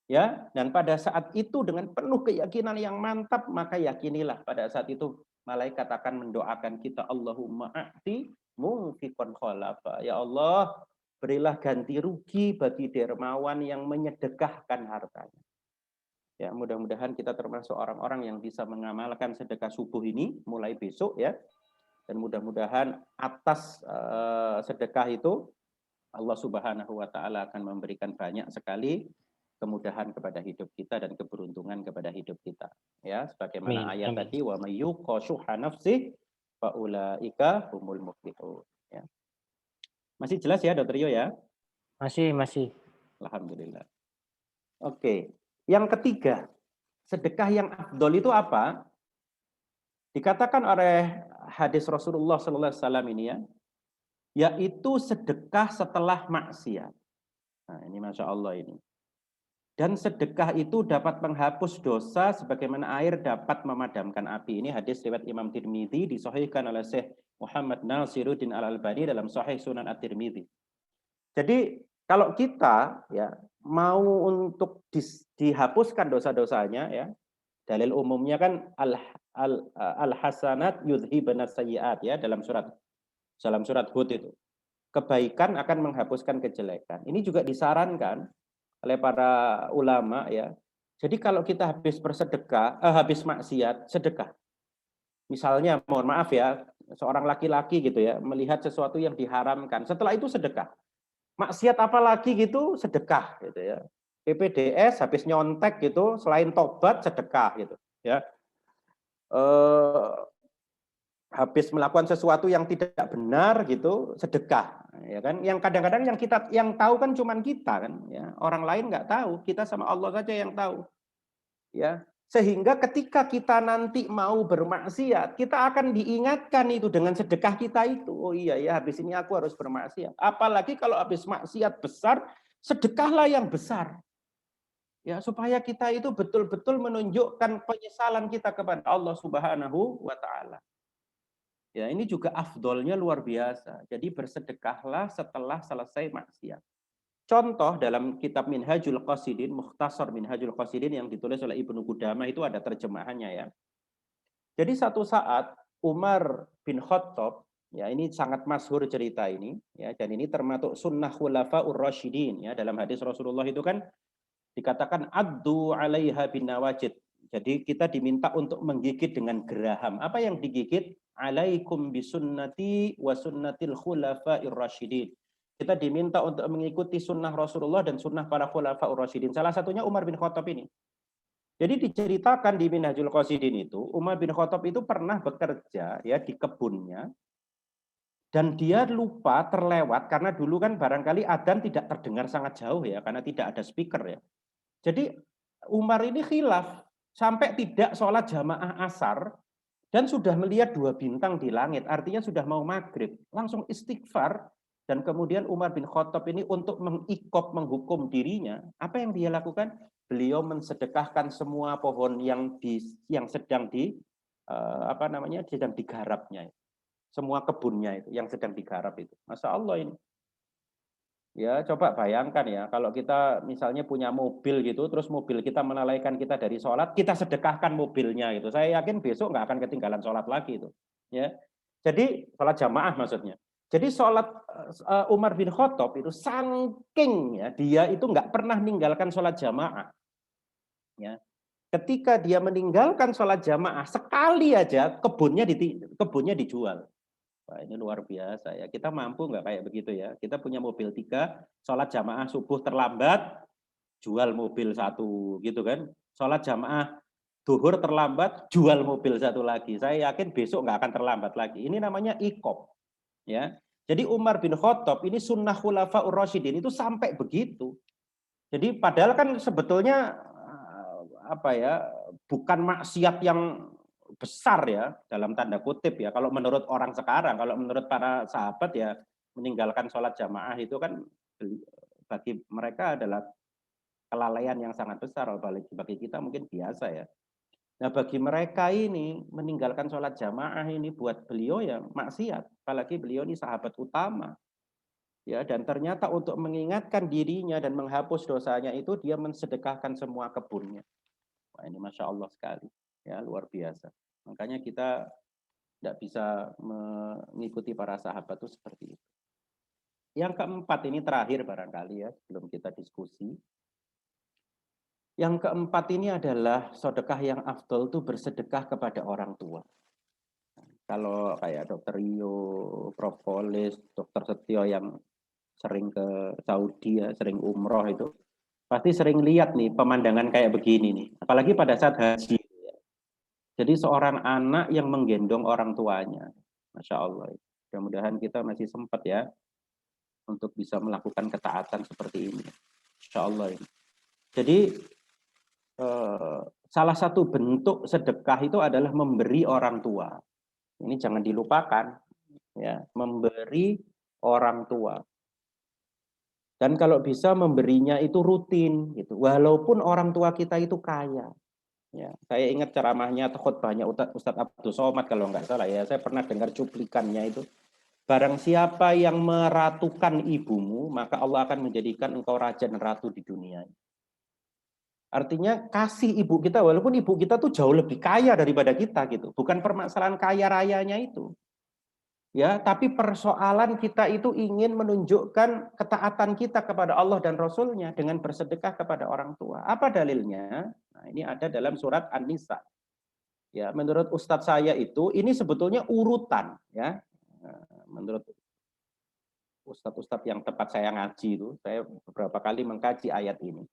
Ya, dan pada saat itu dengan penuh keyakinan yang mantap, maka yakinilah pada saat itu malaikat akan mendoakan kita, Allahumma a'ti munfiqan khalafa. Ya Allah, berilah ganti rugi bagi dermawan yang menyedekahkan hartanya. Ya, mudah-mudahan kita termasuk orang-orang yang bisa mengamalkan sedekah subuh ini mulai besok ya. Dan mudah-mudahan atas sedekah itu Allah Subhanahu wa Ta'ala akan memberikan banyak sekali kemudahan kepada hidup kita dan keberuntungan kepada hidup kita. Ya, sebagaimana ayat tadi wa may yuqa syuha nafsihi fa ulaika humul muflihun. Ya. Masih jelas ya, Dr. Yo ya? Masih. Alhamdulillah. Oke. Yang ketiga, sedekah yang afdol itu apa? Dikatakan oleh hadis Rasulullah SAW ini ya, yaitu sedekah setelah maksiat. Nah, ini Masya Allah ini. Dan sedekah itu dapat menghapus dosa sebagaimana air dapat memadamkan api. Ini hadis riwayat Imam Tirmidzi disahihkan oleh Syekh Muhammad Nasiruddin Al-Albani dalam Sahih Sunan At-Tirmidzi. Jadi kalau kita ya mau untuk dihapuskan dosa-dosanya ya, dalil umumnya kan al-hasanat yudhibna sayyi'at ya dalam surat Hud itu. Kebaikan akan menghapuskan kejelekan. Ini juga disarankan oleh para ulama ya. Jadi kalau kita habis bersedekah, habis maksiat, sedekah. Misalnya, mohon maaf ya, seorang laki-laki gitu ya, melihat sesuatu yang diharamkan, setelah itu sedekah. Maksiat apalagi gitu, sedekah gitu ya. PPDS habis nyontek gitu, selain tobat sedekah gitu ya. Habis melakukan sesuatu yang tidak benar gitu, sedekah ya kan. Yang kadang-kadang yang tahu kan cuman kita kan ya. Orang lain nggak tahu, kita sama Allah saja yang tahu. Ya. Sehingga ketika kita nanti mau bermaksiat, kita akan diingatkan itu dengan sedekah kita itu. Oh iya ya, habis ini aku harus bermaksiat. Apalagi kalau habis maksiat besar, sedekahlah yang besar. Ya, supaya kita itu betul-betul menunjukkan penyesalan kita kepada Allah Subhanahu wa taala. Ya, ini juga afdolnya luar biasa. Jadi bersedekahlah setelah selesai maksiat. Contoh dalam kitab Minhajul Qasidin, Mukhtasar Minhajul Qasidin yang ditulis oleh Ibnu Qudamah itu ada terjemahannya ya. Jadi satu saat Umar bin Khattab, ya ini sangat masyhur cerita ini, ya dan ini termasuk sunnah khulafaur rasyidin ya dalam hadis Rasulullah itu kan dikatakan addu 'alaiha bin nawajid. Jadi kita diminta untuk menggigit dengan geraham. Apa yang digigit? Alaikum bisunnati wa sunnatil khulafa'ir rasyidin. Kita diminta untuk mengikuti sunnah Rasulullah dan sunnah para khulafa'ur rasyidin. Salah satunya Umar bin Khattab ini. Jadi diceritakan di Minhajul Qasidin itu, Umar bin Khattab itu pernah bekerja ya di kebunnya dan dia lupa terlewat karena dulu kan barangkali adzan tidak terdengar sangat jauh ya karena tidak ada speaker ya. Jadi Umar ini khilaf sampai tidak sholat jamaah asar dan sudah melihat 2 bintang di langit, artinya sudah mau maghrib, langsung istighfar dan kemudian Umar bin Khattab ini untuk menghukum dirinya, apa yang dia lakukan? Beliau mensedekahkan semua pohon yang sedang sedang digarapnya, semua kebunnya itu yang sedang digarap itu, Masya Allah ini. Ya, coba bayangkan ya, kalau kita misalnya punya mobil gitu, terus mobil kita melalaikan kita dari sholat, kita sedekahkan mobilnya gitu. Saya yakin besok nggak akan ketinggalan sholat lagi itu. Ya, jadi sholat jamaah maksudnya. Jadi sholat Umar bin Khattab itu saking ya, dia itu nggak pernah meninggalkan sholat jamaah. Ya, ketika dia meninggalkan sholat jamaah sekali aja kebunnya dijual. Wah, ini luar biasa ya. Kita mampu nggak kayak begitu ya? Kita punya mobil 3, sholat jamaah subuh terlambat, jual mobil 1 gitu kan. Sholat jamaah duhur terlambat, jual mobil 1 lagi. Saya yakin besok nggak akan terlambat lagi. Ini namanya iqob. Ya. Jadi Umar bin Khattab ini sunnah khulafaur rasyidin itu sampai begitu. Jadi padahal kan sebetulnya bukan maksiat yang besar ya dalam tanda kutip ya kalau menurut orang sekarang, kalau menurut para sahabat ya meninggalkan sholat jamaah itu kan bagi mereka adalah kelalaian yang sangat besar, bagi kita mungkin biasa ya. Nah bagi mereka ini meninggalkan sholat jamaah ini buat beliau ya maksiat, apalagi beliau ini sahabat utama ya, dan ternyata untuk mengingatkan dirinya dan menghapus dosanya itu dia mensedekahkan semua kebunnya. Wah, ini Masya Allah sekali ya, luar biasa. Makanya kita tidak bisa mengikuti para sahabat itu seperti itu. Yang keempat ini terakhir barangkali ya sebelum kita diskusi. Yang keempat ini adalah sedekah yang afdol itu bersedekah kepada orang tua. Kalau kayak Dr. Rio, Prof. Polis, Dr. Setio yang sering ke Saudi ya, sering umroh itu, pasti sering lihat nih pemandangan kayak begini nih. Apalagi pada saat haji. Jadi seorang anak yang menggendong orang tuanya. Masya Allah. Mudah-mudahan kita masih sempat ya untuk bisa melakukan ketaatan seperti ini. Masya Allah. Jadi salah satu bentuk sedekah itu adalah memberi orang tua. Ini jangan dilupakan. Ya, memberi orang tua. Dan kalau bisa memberinya itu rutin gitu. Walaupun orang tua kita itu kaya. Ya, saya ingat ceramahnya atau khutbahnya Ustadz Abdul Somad kalau nggak salah ya. Saya pernah dengar cuplikannya itu. Barang siapa yang meratukan ibumu, maka Allah akan menjadikan engkau raja dan ratu di dunia. Artinya kasih ibu kita, walaupun ibu kita tuh jauh lebih kaya daripada kita gitu. Bukan permasalahan kaya rayanya itu. Ya, tapi persoalan kita itu ingin menunjukkan ketaatan kita kepada Allah dan Rasul-Nya dengan bersedekah kepada orang tua. Apa dalilnya? Nah, ini ada dalam surat An-Nisa. Ya, menurut Ustadz saya itu ini sebetulnya urutan, ya. Menurut ustadz-ustadz yang tempat saya ngaji itu, saya beberapa kali mengkaji ayat ini.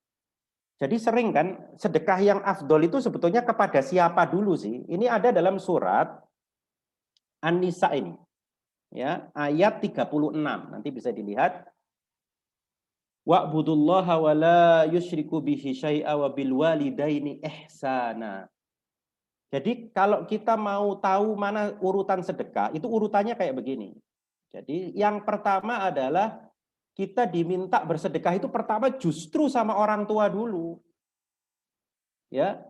Jadi sering kan sedekah yang afdol itu sebetulnya kepada siapa dulu sih? Ini ada dalam surat An-Nisa ini. Ya, ayat 36. Nanti bisa dilihat. Wa'budullaha wa la yusyriku bihi syai'a wa bil walidaini ihsana. Jadi kalau kita mau tahu mana urutan sedekah, itu urutannya kayak begini. Jadi yang pertama adalah kita diminta bersedekah itu pertama justru sama orang tua dulu. Ya,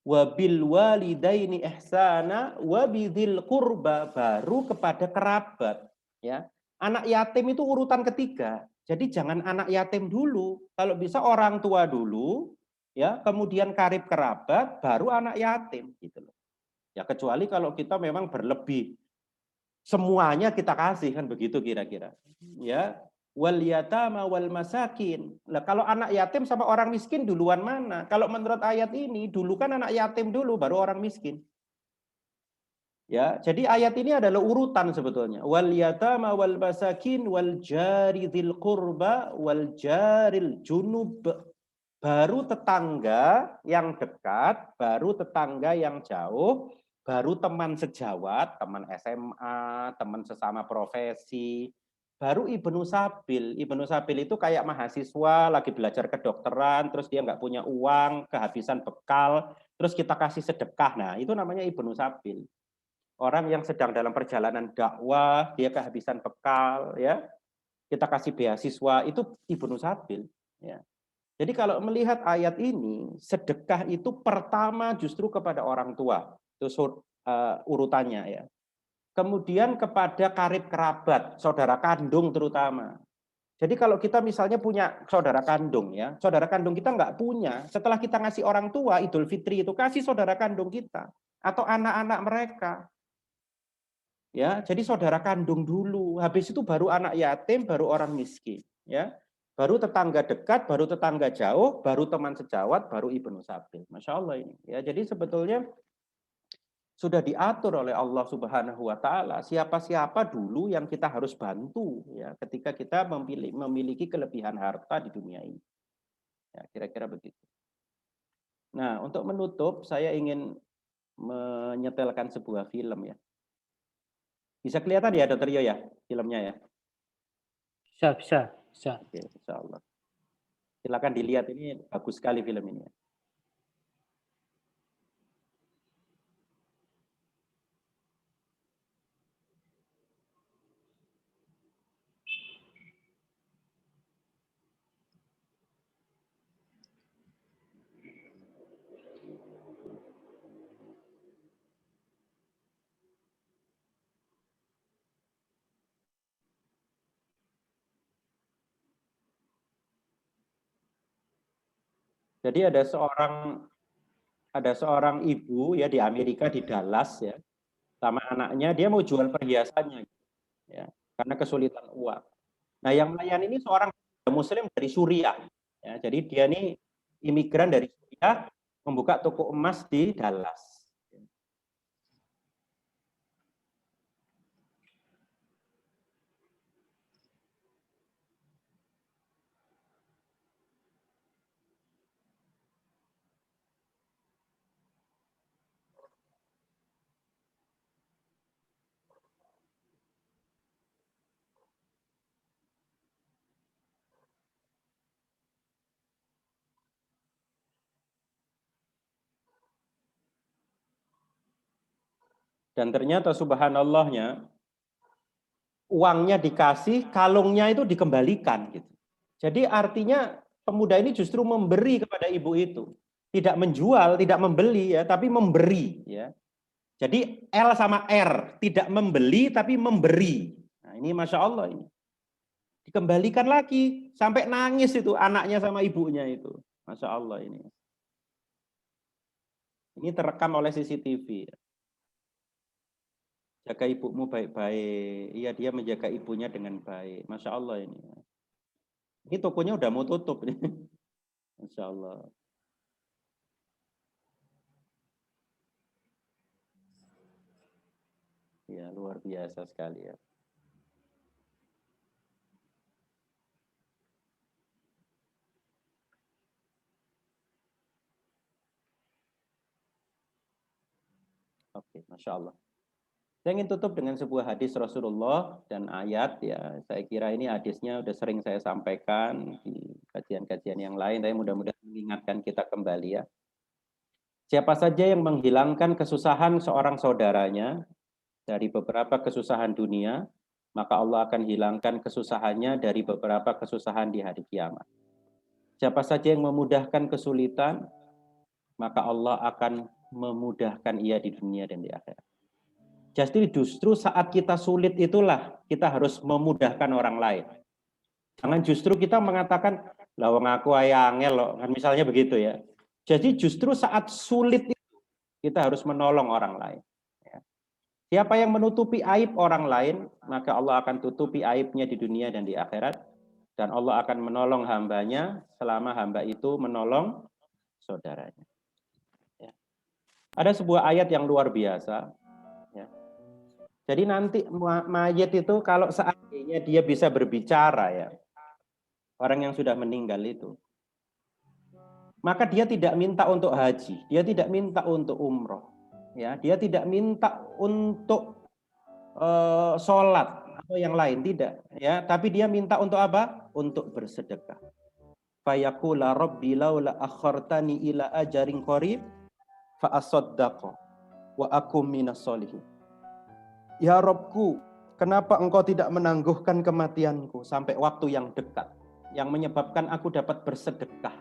wabil walidaini ihsana wabidil qurba, baru kepada kerabat. Ya, anak yatim itu urutan ketiga. Jadi jangan anak yatim dulu, kalau bisa orang tua dulu, ya, kemudian karib kerabat, baru anak yatim, gitu loh. Ya kecuali kalau kita memang berlebih, semuanya kita kasih kan begitu kira-kira. Ya, wal yatama wal masakin. Nah, kalau anak yatim sama orang miskin duluan mana? Kalau menurut ayat ini, dulu kan anak yatim dulu baru orang miskin. Ya, jadi ayat ini adalah urutan sebetulnya. Wal yatama wal masakin wal jari dzil qurba wal jaril junub. Baru tetangga yang dekat, baru tetangga yang jauh, baru teman sejawat, teman SMA, teman sesama profesi, baru Ibnu Sabil. Ibnu Sabil itu kayak mahasiswa lagi belajar kedokteran, terus dia nggak punya uang, kehabisan bekal, terus kita kasih sedekah. Nah, itu namanya Ibnu Sabil. Orang yang sedang dalam perjalanan dakwah, dia kehabisan bekal, ya, kita kasih beasiswa, itu Ibnu Sabil. Ya. Jadi kalau melihat ayat ini, sedekah itu pertama justru kepada orang tua, itu urutannya ya. Kemudian kepada karib kerabat, saudara kandung terutama. Jadi kalau kita misalnya punya saudara kandung ya, saudara kandung kita nggak punya, setelah kita ngasih orang tua Idul Fitri itu kasih saudara kandung kita atau anak-anak mereka. Ya, jadi saudara kandung dulu, habis itu baru anak yatim, baru orang miskin, ya. Baru tetangga dekat, baru tetangga jauh, baru teman sejawat, baru Ibnu Sabil. Masya Allah ini. Ya, jadi sebetulnya sudah diatur oleh Allah Subhanahu wa taala siapa-siapa dulu yang kita harus bantu ya ketika kita memiliki kelebihan harta di dunia ini. Ya, kira-kira begitu. Nah, untuk menutup saya ingin menyetelkan sebuah film ya. Bisa kelihatan ya, Dr. Yo ya, filmnya ya? Bisa. Oke, insya Allah. Silakan dilihat, ini bagus sekali film ini. Jadi ada seorang ibu ya di Amerika, di Dallas ya, sama anaknya, dia mau jual perhiasannya ya, karena kesulitan uang. Nah, yang melayani ini seorang Muslim dari Suriah ya, jadi dia ini imigran dari Suriah membuka toko emas di Dallas. Dan ternyata subhanallahnya uangnya dikasih, kalungnya itu dikembalikan gitu. Jadi artinya pemuda ini justru memberi kepada ibu itu. Tidak menjual, tidak membeli ya, tapi memberi ya. Jadi L sama R, tidak membeli tapi memberi. Nah, ini Masya Allah ini. Dikembalikan lagi, sampai nangis itu anaknya sama ibunya itu. Masya Allah ini. Ini terekam oleh CCTV. Ya. Jaga ibumu baik-baik. Iya, dia menjaga ibunya dengan baik. Masya Allah ini. Ini tokonya udah mau tutup. Masya Allah. Ya, luar biasa sekali ya. Oke, Masya Allah. Saya ingin tutup dengan sebuah hadis Rasulullah dan ayat ya. Saya kira ini hadisnya udah sering saya sampaikan di kajian-kajian yang lain, tapi mudah-mudahan mengingatkan kita kembali ya. Siapa saja yang menghilangkan kesusahan seorang saudaranya dari beberapa kesusahan dunia, maka Allah akan hilangkan kesusahannya dari beberapa kesusahan di hari kiamat. Siapa saja yang memudahkan kesulitan, maka Allah akan memudahkan ia di dunia dan di akhirat. Jadi justru saat kita sulit itulah kita harus memudahkan orang lain. Jangan justru kita mengatakan, lah wong aku ae angel loh, kan misalnya begitu ya. Jadi justru saat sulit itu kita harus menolong orang lain. Ya. Siapa yang menutupi aib orang lain, maka Allah akan tutupi aibnya di dunia dan di akhirat. Dan Allah akan menolong hambanya selama hamba itu menolong saudaranya. Ya. Ada sebuah ayat yang luar biasa. Ya. Jadi nanti mayit itu kalau seandainya dia bisa berbicara ya, orang yang sudah meninggal itu, maka dia tidak minta untuk haji, dia tidak minta untuk umroh, ya, dia tidak minta untuk sholat atau yang lain, tidak, ya, tapi dia minta untuk apa? Untuk bersedekah. Fayaqula rabbi laula akhartani ila ajarin qarib fa asaddaqa wa akum minas sholihin. Ya Robku, kenapa engkau tidak menangguhkan kematianku sampai waktu yang dekat, yang menyebabkan aku dapat bersedekah.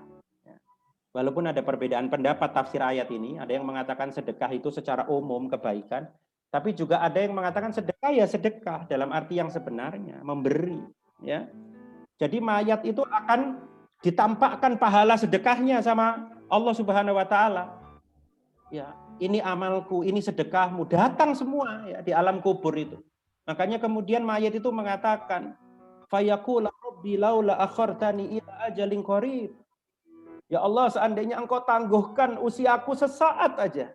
Walaupun ada perbedaan pendapat tafsir ayat ini, ada yang mengatakan sedekah itu secara umum kebaikan, tapi juga ada yang mengatakan sedekah ya sedekah dalam arti yang sebenarnya, memberi. Ya. Jadi mayat itu akan ditampakkan pahala sedekahnya sama Allah Subhanahu Wa Taala. Ya, ini amalku, ini sedekahmu, datang semua ya di alam kubur itu. Makanya kemudian mayat itu mengatakan, fayaqula rabbi laula akhartani ila ajalin qarib. Ya Allah, seandainya engkau tangguhkan usiaku sesaat aja,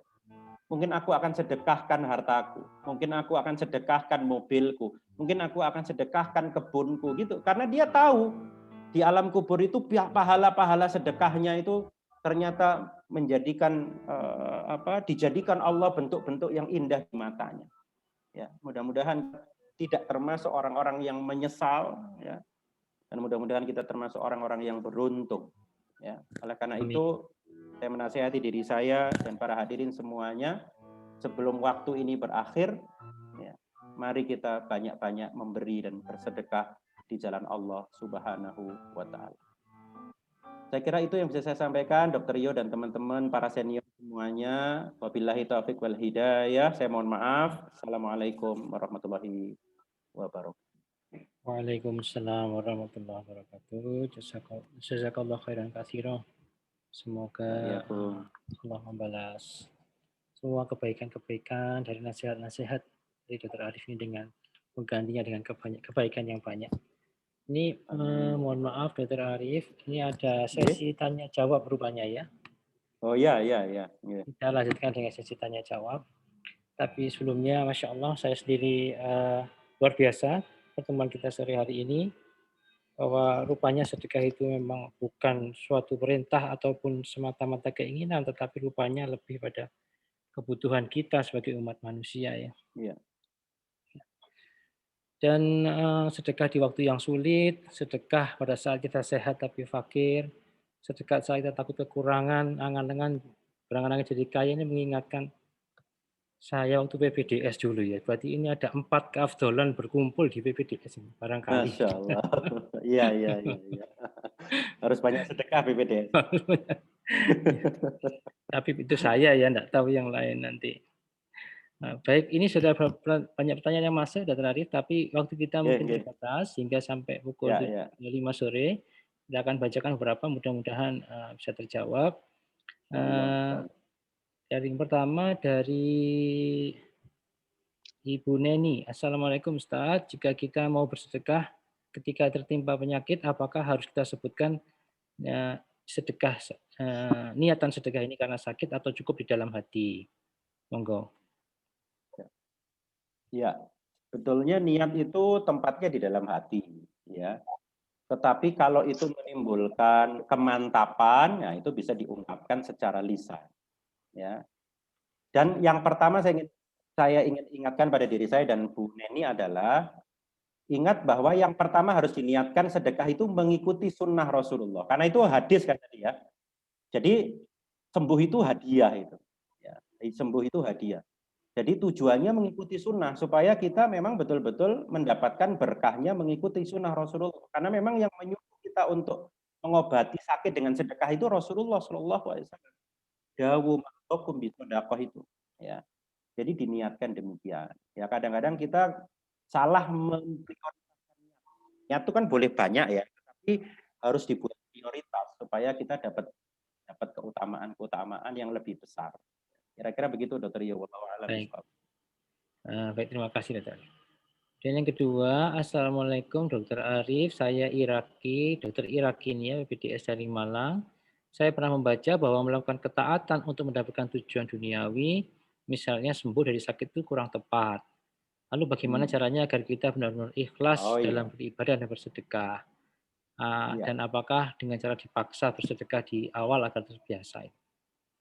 mungkin aku akan sedekahkan hartaku, mungkin aku akan sedekahkan mobilku, mungkin aku akan sedekahkan kebunku gitu. Karena dia tahu di alam kubur itu pahala-pahala sedekahnya itu ternyata menjadikan dijadikan Allah bentuk-bentuk yang indah di matanya. Ya, mudah-mudahan tidak termasuk orang-orang yang menyesal, ya, dan mudah-mudahan kita termasuk orang-orang yang beruntung. Ya, oleh karena itu saya menasihati diri saya dan para hadirin semuanya, sebelum waktu ini berakhir, ya, mari kita banyak-banyak memberi dan bersedekah di jalan Allah Subhanahu wa Ta'ala. Saya kira itu yang bisa saya sampaikan, Dr. Rio dan teman-teman para senior semuanya. Wabillahi taufiq wal hidayah. Saya mohon maaf. Assalamualaikum warahmatullahi wabarakatuh. Waalaikumsalam warahmatullahi wabarakatuh. Jazakallah khairan katsira. Semoga Allah membalas semua kebaikan-kebaikan dari nasihat-nasihat dari Dr. Arif ini dengan menggantinya dengan kebaikan yang banyak. Ini mohon maaf Dr. Arif, ini ada sesi tanya jawab rupanya ya. Oh ya. Kita lanjutkan dengan sesi tanya jawab. Tapi sebelumnya, Masya Allah, saya sendiri luar biasa pertemuan kita sore hari ini, bahwa rupanya sedekah itu memang bukan suatu perintah ataupun semata-mata keinginan, tetapi rupanya lebih pada kebutuhan kita sebagai umat manusia ya. Iya. Dan sedekah di waktu yang sulit, sedekah pada saat kita sehat tapi fakir, sedekah saat kita takut kekurangan, angan-angan berangan-angan jadi kaya, ini mengingatkan saya waktu PPDS dulu ya. Berarti ini ada 4 keafdolan berkumpul di PPDS ini barangkali. Masya Allah. Iya. Harus banyak sedekah PPDS. Tapi itu saya ya, enggak tahu yang lain nanti. Nah, baik, ini sudah banyak pertanyaan yang masuk, Dr. Arif, tapi waktu kita mungkin terbatas hingga sampai pukul 5 sore. Kita akan bacakan beberapa, mudah-mudahan bisa terjawab. Dari yang pertama dari Ibu Neni. Assalamualaikum Ustaz, jika kita mau bersedekah ketika tertimpa penyakit, apakah harus kita sebutkan sedekah niatan sedekah ini karena sakit atau cukup di dalam hati? Monggo. Ya, sebetulnya niat itu tempatnya di dalam hati, ya. Tetapi kalau itu menimbulkan kemantapan, ya itu bisa diungkapkan secara lisan, ya. Dan yang pertama saya ingin ingatkan pada diri saya dan Bu Neni adalah ingat bahwa yang pertama harus diniatkan sedekah itu mengikuti sunnah Rasulullah. Karena itu hadis kan tadi ya. Jadi sembuh itu hadiah itu. Ya, sembuh itu hadiah. Jadi tujuannya mengikuti sunnah supaya kita memang betul-betul mendapatkan berkahnya mengikuti sunnah Rasulullah. Karena memang yang menyuruh kita untuk mengobati sakit dengan sedekah itu Rasulullah Shallallahu Alaihi Wasallam. Dawu ma'akum bisodakoh itu. Ya. Jadi diniatkan demikian. Ya kadang-kadang kita salah memprioritaskan niat itu kan boleh banyak ya, tapi harus dibuat prioritas supaya kita dapat keutamaan yang lebih besar. Kira-kira begitu, Dr. Yo. Baik. Baik, terima kasih, Dr. Dan yang kedua, Assalamualaikum Dr. Arif, saya Iraki, Dr. Iraki ini ya, PPDS dari Malang. Saya pernah membaca bahwa melakukan ketaatan untuk mendapatkan tujuan duniawi, misalnya sembuh dari sakit itu kurang tepat. Lalu bagaimana caranya agar kita benar-benar ikhlas dalam beribadah dan bersedekah? Dan apakah dengan cara dipaksa bersedekah di awal agar terbiasa?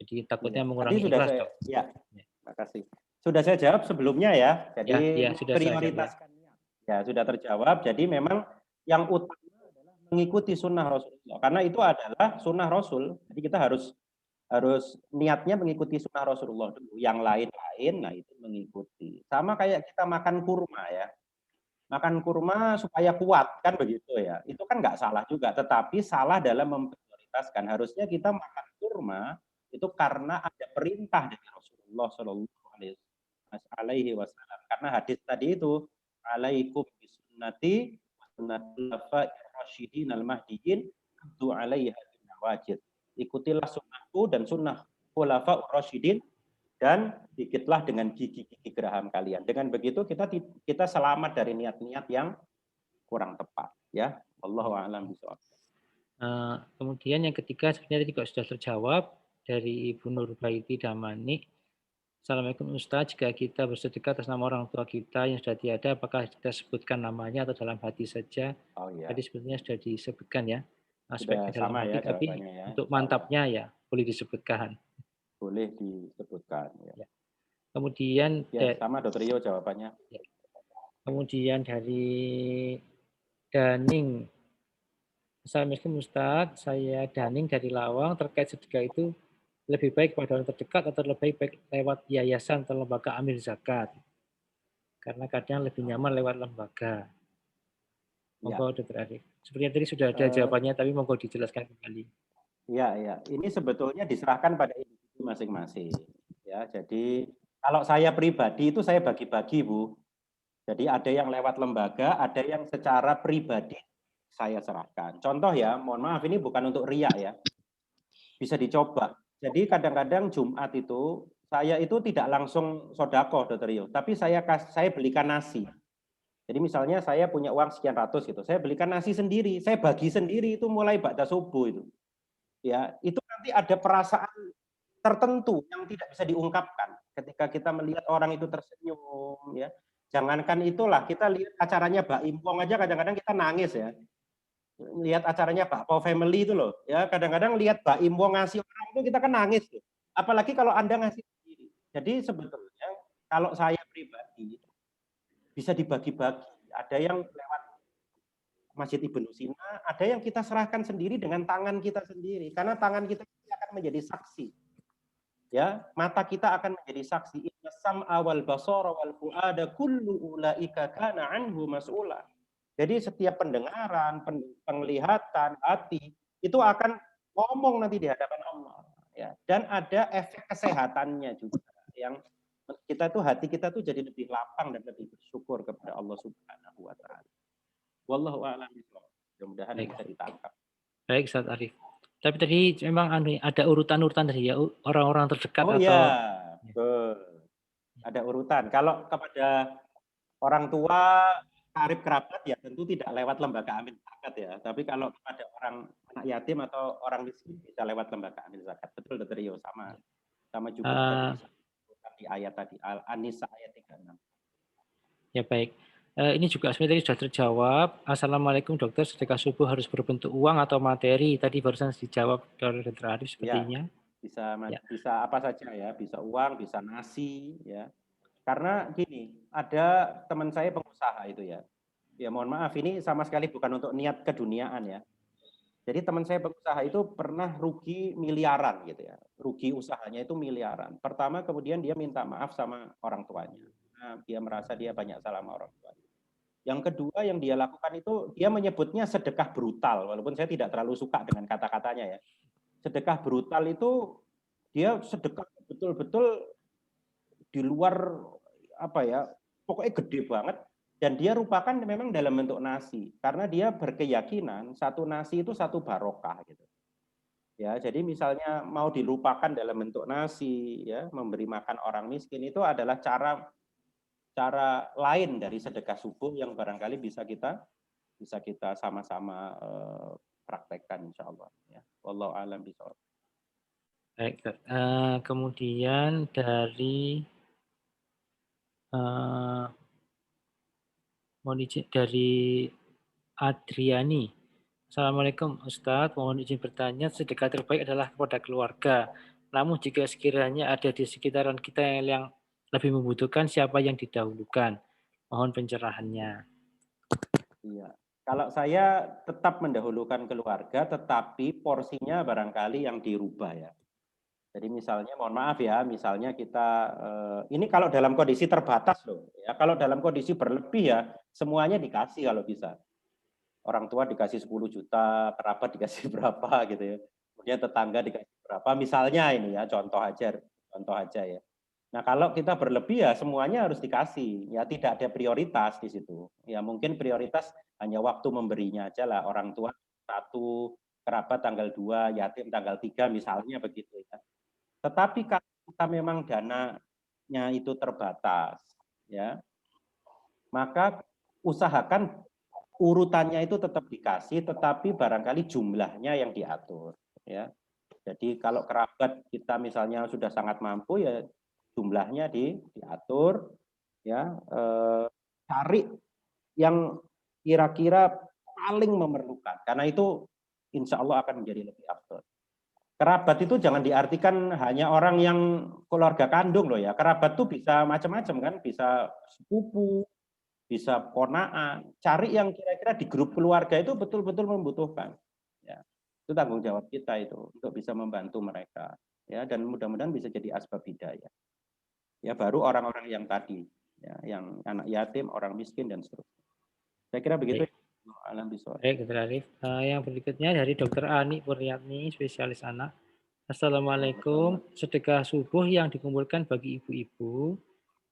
Jadi takutnya mengurangi ikhlas. Terima kasih. Sudah saya jawab sebelumnya ya. Jadi sudah prioritaskan niat. Ya, sudah terjawab. Jadi memang yang utama adalah mengikuti sunnah Rasulullah. Karena itu adalah sunnah Rasul. Jadi kita harus niatnya mengikuti sunnah Rasulullah dulu. Yang lain-lain, nah itu mengikuti. Sama kayak kita makan kurma ya. Makan kurma supaya kuat, kan begitu ya. Itu kan nggak salah juga. Tetapi salah dalam memprioritaskan. Harusnya kita makan kurma itu karena ada perintah dari Rasulullah Shallallahu Alaihi Wasallam. Karena hadis tadi itu, alaikum bisunnati wa sunnatul khulafa'ir rasyidin al-mahdiyyin abdu 'alaiha bin nawajid. Ikutilah sunnahku dan sunnah khulafa'ur rasyidin dan gigitlah dengan gigi-gigi geraham kalian. Dengan begitu kita selamat dari niat-niat yang kurang tepat ya. Wallahu a'lam bishawab. Kemudian yang ketiga sebenarnya juga sudah terjawab dari Ibu Nurbaiti Damani. Assalamualaikum Ustaz, jika kita bersedekah atas nama orang tua kita yang sudah tiada, apakah kita sebutkan namanya atau dalam hati saja? Tadi sebetulnya sudah disebutkan ya. Aspeknya dalam hati, tapi ya, untuk mantapnya ya boleh disebutkan. Boleh disebutkan. Ya. Kemudian sama Dr. Rio jawabannya. Ya. Kemudian dari Daning, Assalamualaikum Ustaz, saya Daning dari Lawang. Terkait sedekah itu lebih baik pada orang terdekat atau lebih baik lewat yayasan atau lembaga amil zakat? Karena kadang lebih nyaman lewat lembaga. Monggo Dr. Arif. Sepertinya tadi sudah ada jawabannya, tapi monggo dijelaskan kembali. Iya. Ini sebetulnya diserahkan pada individu masing-masing. Ya, jadi kalau saya pribadi itu saya bagi-bagi, Bu. Jadi ada yang lewat lembaga, ada yang secara pribadi saya serahkan. Contoh ya, mohon maaf ini bukan untuk riak ya. Bisa dicoba. Jadi kadang-kadang Jumat itu saya itu tidak langsung sodako, Dr. Rio, tapi saya belikan nasi. Jadi misalnya saya punya uang sekian ratus gitu, saya belikan nasi sendiri, saya bagi sendiri itu mulai ba'da subuh itu. Ya, itu nanti ada perasaan tertentu yang tidak bisa diungkapkan ketika kita melihat orang itu tersenyum ya. Jangankan itulah, kita lihat acaranya Mbak Impong aja kadang-kadang kita nangis ya. Lihat acaranya Pak Po Family itu loh, ya kadang-kadang lihat Mbak Impong ngasih orang itu kita kan nangis tuh. Apalagi kalau Anda ngasih sendiri. Jadi sebetulnya kalau saya pribadi bisa dibagi-bagi. Ada yang lewat Masjid Ibnu Sina, ada yang kita serahkan sendiri dengan tangan kita sendiri. Karena tangan kita akan menjadi saksi. Ya, mata kita akan menjadi saksi. Inna sam'a wal basara wal fu'ada kullu ulaika kana anhu mas'ula. Jadi setiap pendengaran, penglihatan, hati itu akan ngomong nanti di hadapan Allah. Ya, dan ada efek kesehatannya juga yang kita tuh hati kita tuh jadi lebih lapang dan lebih bersyukur kepada Allah Subhanahu wa taala. Wallahu a'lam bishawab. Mudah-mudahan bisa ditangkap. Baik, Ustaz Arif. Tapi tadi memang ada urutan-urutan dari ya orang-orang terdekat atau iya, betul. Ada urutan. Kalau kepada orang tua, karib kerabat ya tentu tidak lewat lembaga amil zakat ya. Tapi kalau kepada orang anak yatim atau orang miskin bisa lewat lembaga amil zakat. Betul, Dr. Rio, sama juga di ayat tadi An-Nisa ayat 36. Ya baik. Ini juga sebenarnya sudah terjawab. Assalamualaikum dokter, sedekah subuh harus berbentuk uang atau materi? Tadi barusan dijawab oleh Dr. Arif sepertinya. Ya. bisa apa saja ya, bisa uang, bisa nasi ya. Karena gini, ada teman saya pengusaha itu ya. Ya mohon maaf, ini sama sekali bukan untuk niat keduniaan ya. Jadi teman saya pengusaha itu pernah rugi miliaran gitu ya. Rugi usahanya itu miliaran. Pertama kemudian dia minta maaf sama orang tuanya. Nah, dia merasa dia banyak salah sama orang tuanya. Yang kedua yang dia lakukan itu dia menyebutnya sedekah brutal. Walaupun saya tidak terlalu suka dengan kata-katanya ya. Sedekah brutal itu dia sedekah betul-betul di luar apa ya, pokoknya gede banget, dan dia rupakan memang dalam bentuk nasi karena dia berkeyakinan satu nasi itu satu barokah gitu ya. Jadi misalnya mau dilupakan dalam bentuk nasi ya, memberi makan orang miskin itu adalah cara lain dari sedekah subuh yang barangkali bisa kita sama-sama praktekkan insya Allah ya. Wallahu a'lam bishawab. Baik, kemudian dari mohon izin dari Adriani. Assalamualaikum Ustadz, mohon izin bertanya, sedekah terbaik adalah kepada keluarga. Namun jika sekiranya ada di sekitaran kita yang lebih membutuhkan, siapa yang didahulukan? Mohon pencerahannya. Iya. Kalau saya tetap mendahulukan keluarga, tetapi porsinya barangkali yang dirubah ya. Jadi misalnya, mohon maaf ya, misalnya kita, ini kalau dalam kondisi terbatas loh. Ya, kalau dalam kondisi berlebih ya, semuanya dikasih kalau bisa. Orang tua dikasih 10 juta, kerabat dikasih berapa gitu ya. Kemudian tetangga dikasih berapa, misalnya ini ya, contoh aja ya. Nah kalau kita berlebih ya semuanya harus dikasih, ya tidak ada prioritas di situ. Ya mungkin prioritas hanya waktu memberinya aja lah, orang tua 1, kerabat tanggal 2, yatim tanggal 3 misalnya begitu ya. Tetapi kalau kita memang dananya itu terbatas, ya, maka usahakan urutannya itu tetap dikasih, tetapi barangkali jumlahnya yang diatur. Ya. Jadi kalau kerabat kita misalnya sudah sangat mampu, ya jumlahnya diatur, ya, cari yang kira-kira paling memerlukan, karena itu insya Allah akan menjadi lebih afdol. Kerabat itu jangan diartikan hanya orang yang keluarga kandung loh ya. Kerabat tuh bisa macam-macam kan, bisa sepupu, bisa ponaan. Cari yang kira-kira di grup keluarga itu betul-betul membutuhkan. Ya, itu tanggung jawab kita itu untuk bisa membantu mereka. Ya, dan mudah-mudahan bisa jadi asbab hidayah. Ya, baru orang-orang yang tadi, ya, yang anak yatim, orang miskin dan seterusnya. Saya kira begitu. Alam bisawab. Baik, Dr. Arif. Yang berikutnya dari Dr. Ani Puryatni, spesialis anak. Assalamualaikum. Sedekah subuh yang dikumpulkan bagi ibu-ibu,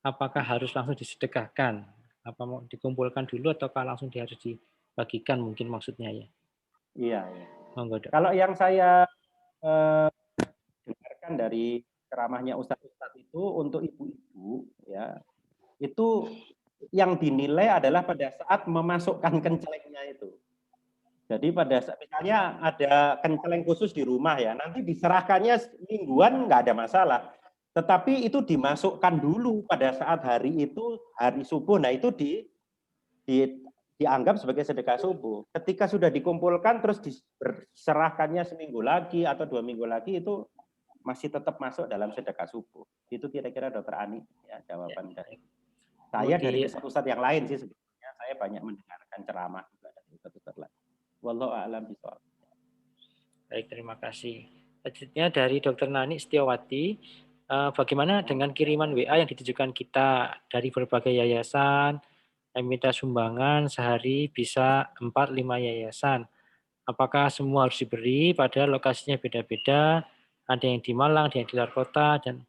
apakah harus langsung disedekahkan? Apa mau dikumpulkan dulu ataukah langsung harus dibagikan mungkin maksudnya ya? Iya, iya. Monggo, Dok. Kalau yang saya dengarkan dari ceramahnya Ustadz itu untuk ibu-ibu ya, itu yang dinilai adalah pada saat memasukkan kencelengnya itu. Jadi pada saat misalnya ada kenceleng khusus di rumah ya, nanti diserahkannya mingguan nggak ada masalah. Tetapi itu dimasukkan dulu pada saat hari itu, hari subuh. Nah itu dianggap sebagai sedekah subuh. Ketika sudah dikumpulkan terus diserahkannya seminggu lagi atau 2 minggu lagi, itu masih tetap masuk dalam sedekah subuh. Itu kira-kira Dr. Ani ya jawaban dari saya. Dari ustadz yang lain sih sebetulnya saya banyak mendengarkan ceramah juga dari ustadz lain. Wallahu a'lam bishawab. Baik, terima kasih. Selanjutnya dari Dr. Nani Setiawati, bagaimana dengan kiriman WA yang ditujukan kita dari berbagai yayasan, yang minta sumbangan sehari bisa 4-5 yayasan. Apakah semua harus diberi, padahal lokasinya beda-beda, ada yang di Malang, ada yang di luar kota, dan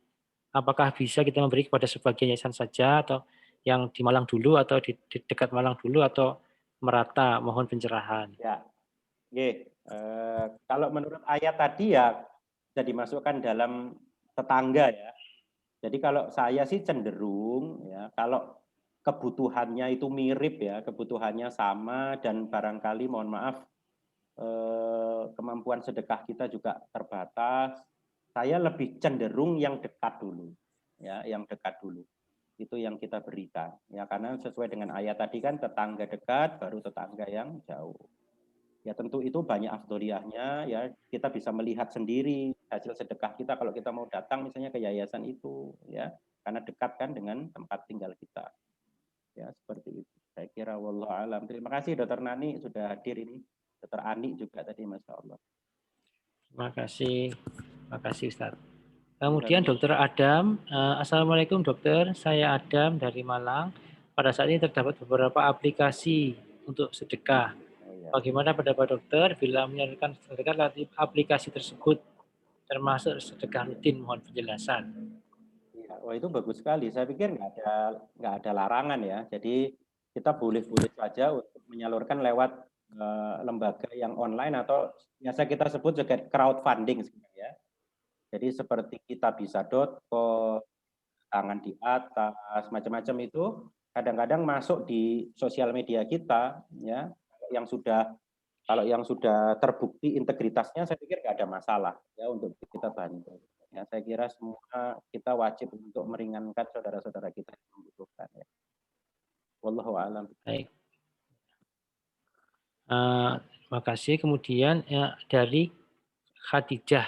apakah bisa kita memberi kepada sebagian yayasan saja, atau yang di Malang dulu, atau di dekat Malang dulu, atau merata? Mohon pencerahan. Ya, kalau menurut ayat tadi ya bisa dimasukkan dalam tetangga ya. Jadi kalau saya sih cenderung ya, kalau kebutuhannya itu mirip ya, kebutuhannya sama dan barangkali mohon maaf kemampuan sedekah kita juga terbatas, saya lebih cenderung yang dekat dulu ya, yang dekat dulu itu yang kita berikan ya, karena sesuai dengan ayat tadi kan tetangga dekat baru tetangga yang jauh ya. Tentu itu banyak afdoliyahnya ya, kita bisa melihat sendiri hasil sedekah kita kalau kita mau datang misalnya ke yayasan itu, ya, karena dekat kan dengan tempat tinggal kita. Ya, seperti itu. Saya kira wallahu alam. Terima kasih Dokter Nani sudah hadir ini. Dokter Ani juga tadi, Masya Allah. Terima kasih Ustaz. Kemudian Dokter Adam, Assalamualaikum Dokter, saya Adam dari Malang. Pada saat ini terdapat beberapa aplikasi untuk sedekah. Bagaimana pendapat dokter bila menyalurkan sedekah lewat aplikasi tersebut, termasuk sedekah rutin? Mohon penjelasan. Ya, wah itu bagus sekali. Saya pikir nggak ada larangan ya. Jadi kita boleh-boleh saja untuk menyalurkan lewat lembaga yang online atau biasa kita sebut juga crowdfunding ya. Jadi seperti kitabisa.com, tangan di atas, macam-macam itu kadang-kadang masuk di sosial media kita ya. Kalau yang sudah terbukti integritasnya, saya pikir nggak ada masalah ya untuk kita bantu. Ya, saya kira semua kita wajib untuk meringankan saudara-saudara kita yang membutuhkan. Ya. Wallahu a'lam. Baik. Terima kasih. Kemudian dari Khadijah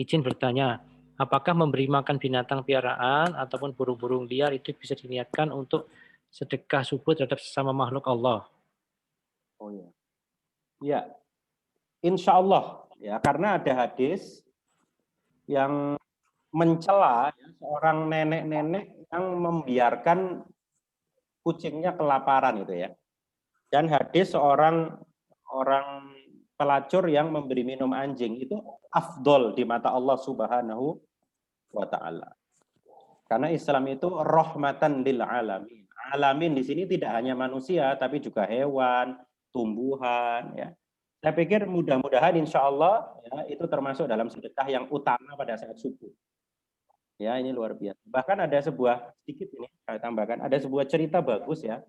izin bertanya, apakah memberi makan binatang piaraan ataupun burung-burung liar itu bisa diniatkan untuk sedekah subuh terhadap sesama makhluk Allah? Oh ya. Ya, insya Allah ya, karena ada hadis yang mencela ya, seorang nenek-nenek yang membiarkan kucingnya kelaparan itu ya. Dan hadis seorang pelacur yang memberi minum anjing itu afdol di mata Allah Subhanahu wa taala. Karena Islam itu rahmatan lil alamin. Alamin di sini tidak hanya manusia tapi juga hewan, tumbuhan ya. Saya pikir mudah-mudahan insya Allah ya, itu termasuk dalam sedekah yang utama pada saat subuh. Ya, ini luar biasa. Bahkan ada sebuah, sedikit ini saya tambahkan, ada sebuah cerita bagus ya.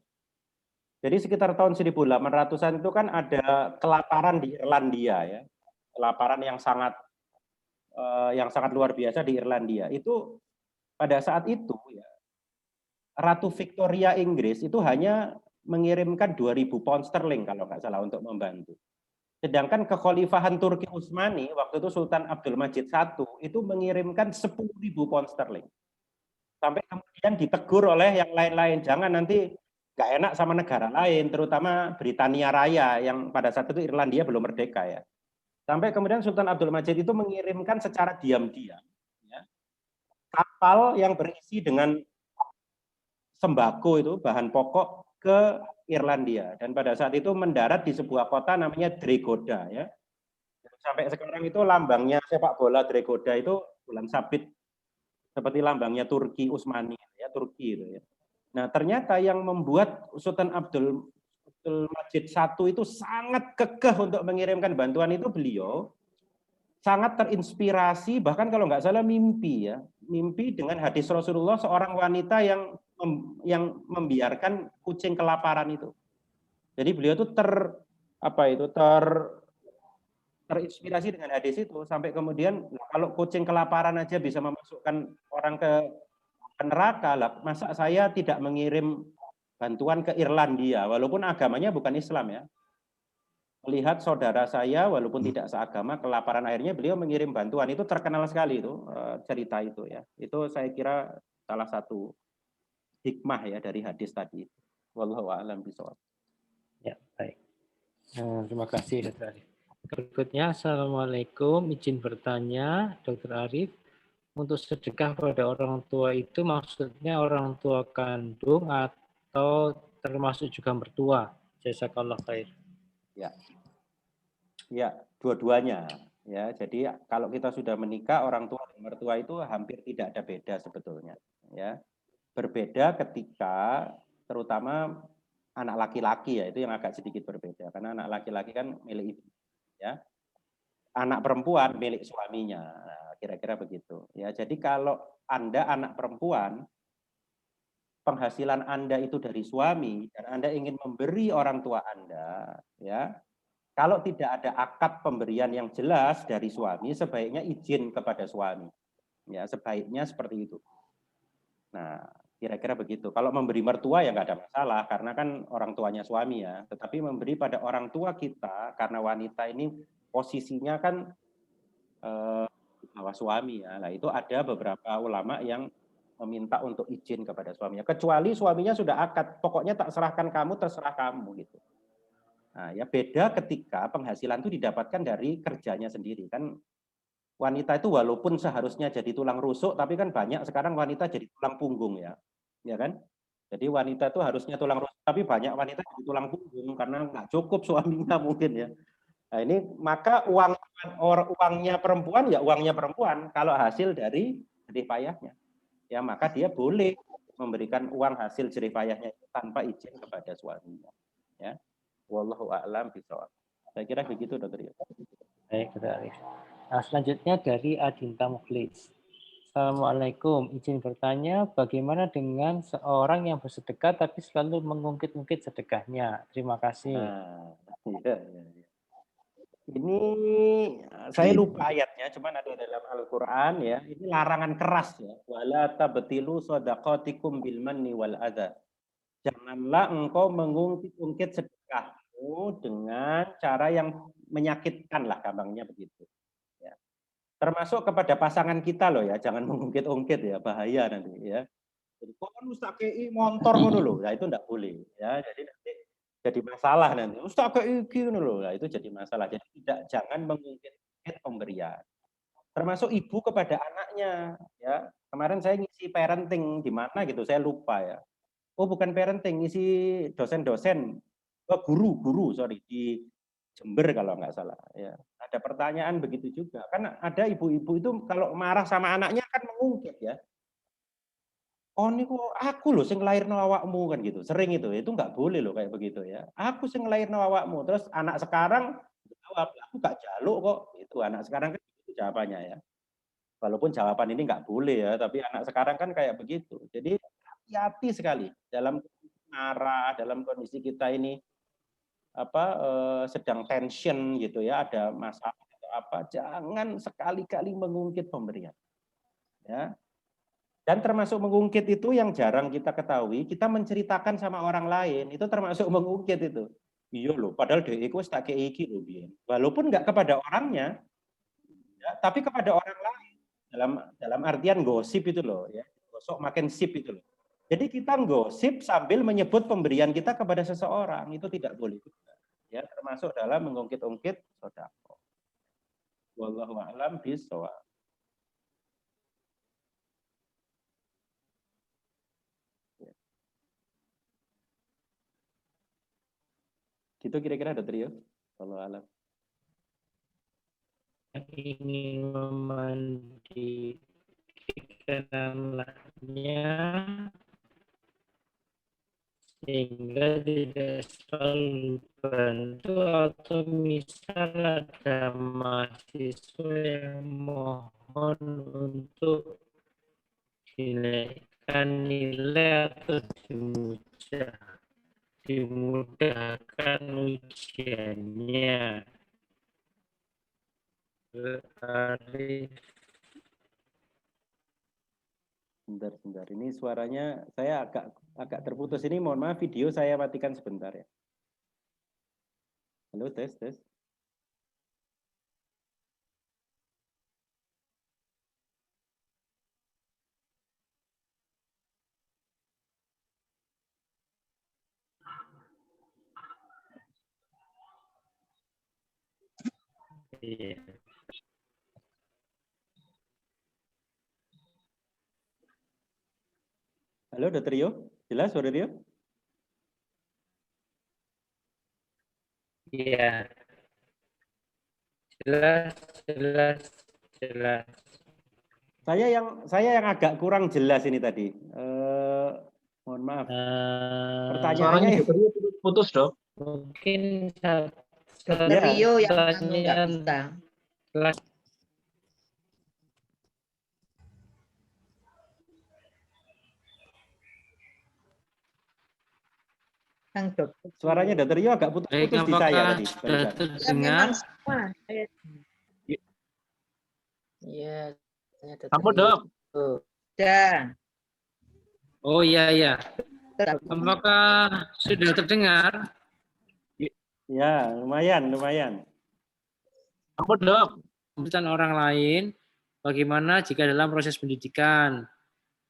Jadi sekitar tahun 1800-an itu kan ada kelaparan di Irlandia ya. Kelaparan yang sangat luar biasa di Irlandia. Itu pada saat itu ya, Ratu Victoria Inggris itu hanya mengirimkan 2.000 pound sterling kalau nggak salah untuk membantu. Sedangkan kekhalifahan Turki Utsmani waktu itu Sultan Abdul Majid I itu mengirimkan 10.000 pound sterling. Sampai kemudian ditegur oleh yang lain-lain, jangan nanti nggak enak sama negara lain, terutama Britania Raya yang pada saat itu Irlandia belum merdeka ya. Sampai kemudian Sultan Abdul Majid itu mengirimkan secara diam-diam ya, kapal yang berisi dengan sembako itu bahan pokok ke Irlandia, dan pada saat itu mendarat di sebuah kota namanya Dregoda ya. Sampai sekarang itu lambangnya sepak bola Dregoda itu bulan sabit seperti lambangnya Turki Utsmani ya, Turki itu ya. Nah, ternyata yang membuat Sultan Abdul Majid I itu sangat kekeh untuk mengirimkan bantuan itu beliau sangat terinspirasi, bahkan kalau nggak salah mimpi dengan hadis Rasulullah seorang wanita yang membiarkan kucing kelaparan itu. Jadi beliau itu terinspirasi dengan hadis itu sampai kemudian kalau kucing kelaparan aja bisa memasukkan orang ke neraka lah, masa saya tidak mengirim bantuan ke Irlandia walaupun agamanya bukan Islam ya. Melihat saudara saya walaupun tidak seagama kelaparan, akhirnya beliau mengirim bantuan. Itu terkenal sekali itu cerita itu ya. Itu saya kira salah satu hikmah ya dari hadis tadi. Wallahu a'lam bishawab. Ya, baik. Terima kasih Dr. Arif. Berikutnya, Assalamualaikum, izin bertanya Dr. Arif, untuk sedekah pada orang tua itu maksudnya orang tua kandung atau termasuk juga mertua? Jazakallah khair. Ya, dua-duanya ya. Jadi kalau kita sudah menikah, orang tua dan mertua itu hampir tidak ada beda sebetulnya ya. Berbeda ketika terutama anak laki-laki ya, itu yang agak sedikit berbeda karena anak laki-laki kan milik ibu ya. Anak perempuan milik suaminya. Nah, kira-kira begitu ya. Jadi kalau Anda anak perempuan, penghasilan Anda itu dari suami dan Anda ingin memberi orang tua Anda ya, kalau tidak ada akad pemberian yang jelas dari suami, sebaiknya izin kepada suami. Ya, sebaiknya seperti itu. Nah, kira-kira begitu. Kalau memberi mertua ya nggak ada masalah, karena kan orang tuanya suami ya. Tetapi memberi pada orang tua kita, karena wanita ini posisinya kan bahwa suami ya. Nah, itu ada beberapa ulama yang meminta untuk izin kepada suaminya. Kecuali suaminya sudah akad, pokoknya tak serahkan kamu, terserah kamu gitu. Nah, ya beda ketika penghasilan itu didapatkan dari kerjanya sendiri. Kan wanita itu walaupun seharusnya jadi tulang rusuk, tapi kan banyak sekarang wanita jadi tulang punggung ya. Ya kan? Jadi wanita itu harusnya tulang rusuk, tapi banyak wanita jadi tulang punggung karena nggak cukup suaminya mungkin ya. Nah, ini maka uangnya perempuan ya uangnya perempuan kalau hasil dari jerih payahnya. Ya maka dia boleh memberikan uang hasil jerih payahnya tanpa izin kepada suaminya. Ya. Wallahu a'lam bishawab. Saya kira begitu Dokter. Baik, Dokter Arif. Nah, selanjutnya dari Adinta Mukhlis. Assalamualaikum, izin bertanya, bagaimana dengan seorang yang bersedekah tapi selalu mengungkit-ungkit sedekahnya? Terima kasih. Nah, ya. Ini saya lupa ayatnya, cuman ada dalam Al-Quran ya. Ini larangan keras ya. Wala tabtilu shadaqatikum bil manni wal adha. Janganlah engkau mengungkit-ungkit sedekahmu dengan cara yang menyakitkan lah, gampangnya begitu. Ya. Termasuk kepada pasangan kita loh ya, jangan mengungkit-ungkit ya, bahaya nanti ya. Jadi kok kan Ustaz KI montor ngono loh, nah itu enggak boleh ya. Jadi nanti jadi masalah nanti. Ustaz KI ngono loh, nah itu jadi masalah. Jadi jangan mengungkit-ungkit pemberian. Termasuk ibu kepada anaknya ya. Kemarin saya ngisi parenting di mana gitu, saya lupa ya. Oh bukan parenting, ngisi dosen-dosen, guru sorry di Jember kalau nggak salah ya. Ada pertanyaan begitu juga. Kan ada ibu-ibu itu kalau marah sama anaknya kan mengungkit ya. Oh ini kok aku loh sing nglairno awakmu kan gitu. Sering itu nggak boleh loh kayak begitu ya. Aku sing nglairno awakmu. Terus anak sekarang jawab, aku nggak jaluk kok. Itu anak sekarang kan itu jawabannya ya. Walaupun jawaban ini nggak boleh ya, tapi anak sekarang kan kayak begitu. Jadi hati-hati sekali dalam marah, dalam kondisi kita ini sedang tension gitu ya, ada masalah atau apa, jangan sekali-kali mengungkit pemberian. Ya. Dan termasuk mengungkit itu yang jarang kita ketahui, kita menceritakan sama orang lain, itu termasuk mengungkit itu. Iya loh, padahal DE ku tak kayak iki loh, walaupun nggak kepada orangnya, ya, tapi kepada orang lain. Dalam artian gosip itu loh, ya, gosok makin sip itu loh. Jadi kita gosip sambil menyebut pemberian kita kepada seseorang, itu tidak boleh. Ya, termasuk dalam mengungkit-ungkit sedekah. Wallahu a'lam bishawab. Gitu kira-kira Dokter Rio. Wallahu a'lam. Ingin memandikan anaknya sehingga tidak selalu bantu, atau misal ada mahasiswa yang mohon untuk dinaikkan nilai atau dimudahkan ujiannya. Sebentar. Ini suaranya saya agak terputus. Ini mohon maaf, video saya matikan sebentar ya. Halo, tes. Iya. Halo, Dokter Rio. Jelas suara Rio? Iya. Jelas. Saya yang agak kurang jelas ini tadi. Mohon maaf. Pertanyaannya putus, Dok. Mungkin Dokter Rio yang nggak bisa. Suaranya Dokter Rio agak putus-putus di saya tadi. Ya, memang semua. Iya. Apa, Dok? Sudah. Oh iya. Apakah sudah terdengar? Ya, lumayan. Apa, Dok? Urusan orang lain Bagaimana jika dalam proses pendidikan,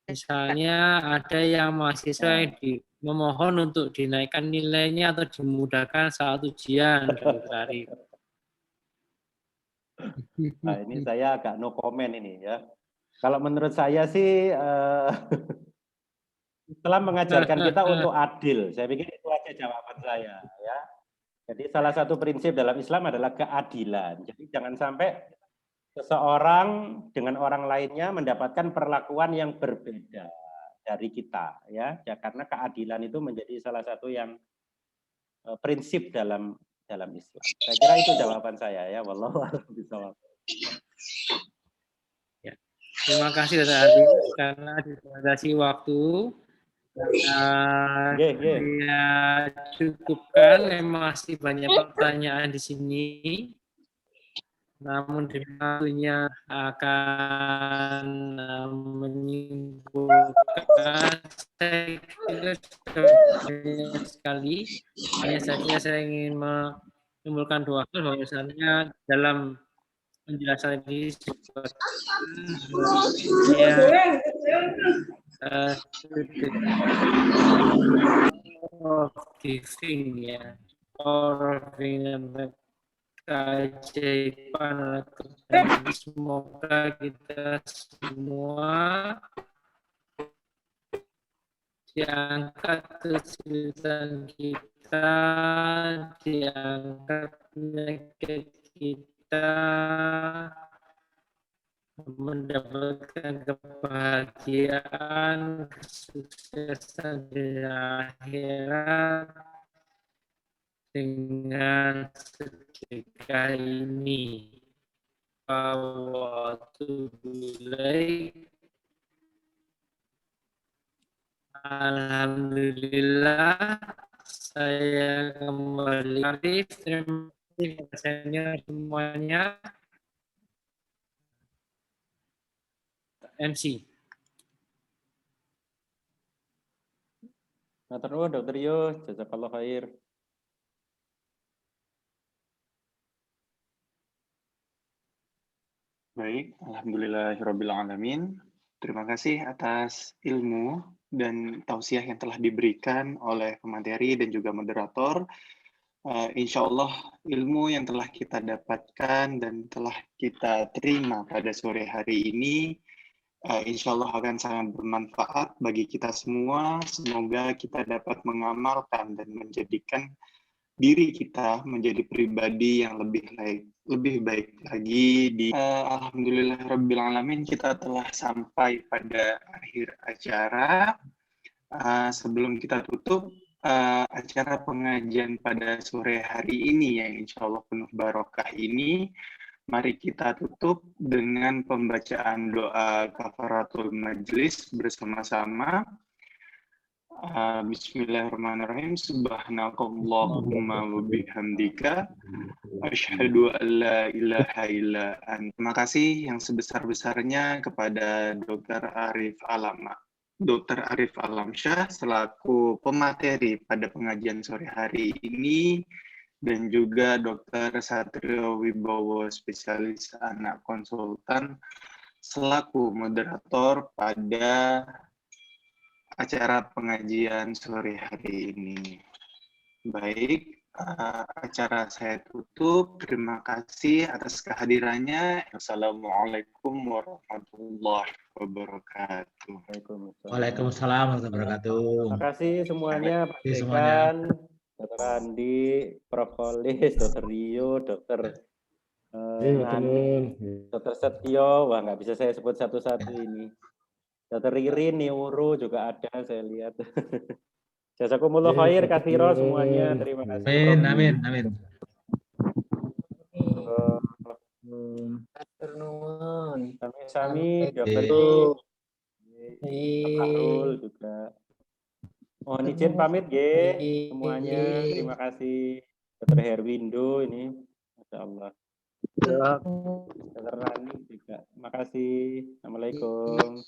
misalnya ada yang mahasiswa yang memohon untuk dinaikkan nilainya atau dimudahkan saat ujian, Dr. Arif. Nah, ini saya agak no comment ini ya. Kalau menurut saya sih Islam mengajarkan kita untuk adil. Saya pikir itu aja jawaban saya ya. Jadi salah satu prinsip dalam Islam adalah keadilan. Jadi jangan sampai seseorang dengan orang lainnya mendapatkan perlakuan yang berbeda dari kita ya. Ya karena keadilan itu menjadi salah satu yang prinsip dalam Islam. Saya kira itu jawaban saya ya. Wallahu a'lam bishawab. Ya. Terima kasih Dr. Arif karena dibatasi waktu. Saya cukupkan, masih banyak pertanyaan di sini. Namun waktunya akan menyimpulkan, saya kira banyak sekali. Hanya saja saya ingin menimbulkan dua hal, bahwasannya dalam penjelasan ini giving ya, keajaiban. Semoga kita semua diangkat kesulitan kita, diangkat penyakit kita, mendapatkan kebahagiaan, kesuksesan di akhirat dengan sedekah ini. Alhamdulillah, saya kembali. Terima kasih senior semuanya. MC. Matur nuwun Dr. Rio, jazakallahu khair. Baik, alhamdulillahirabbil alamin. Terima kasih atas ilmu dan tausiah yang telah diberikan oleh pemateri dan juga moderator. Insya Allah ilmu yang telah kita dapatkan dan telah kita terima pada sore hari ini insya Allah akan sangat bermanfaat bagi kita semua. Semoga kita dapat mengamalkan dan menjadikan diri kita menjadi pribadi yang lebih baik lagi. Alhamdulillahirabbil alamin, kita telah sampai pada akhir acara. Sebelum kita tutup acara pengajian pada sore hari ini yang insya Allah penuh barokah ini, mari kita tutup dengan pembacaan doa kafaratul majlis bersama-sama. Bismillahirrahmanirrahim. Subhanakallahumma wa bihamdika asyhadu an la ilaha illa anta. Terima kasih yang sebesar-besarnya kepada Dr. Arif Alamsyah selaku pemateri pada pengajian sore hari ini, dan juga Dr. Satrio Wibowo, spesialis anak konsultan, selaku moderator pada acara pengajian sore hari ini. Baik, acara saya tutup. Terima kasih atas kehadirannya. Assalamualaikum warahmatullahi wabarakatuh. Waalaikumsalam warahmatullahi wabarakatuh. Terima kasih semuanya, Pak Dekan, Dr. Andi, Prof. Kolis, Dr. Rio, Dr. Nani, Dr. Setio. Wah, nggak bisa saya sebut satu-satu ini. Dr. Ririn, Niuru juga ada, saya lihat. Jazakumullah khair, katsiro semuanya. Terima kasih. Amin. Sami, Dr. Rio, Fahrul juga. Mohon izin pamit, semuanya. Terima kasih. Dr. Herwindo ini, Masya Allah. Dr. Nani juga. Terima kasih. Assalamualaikum.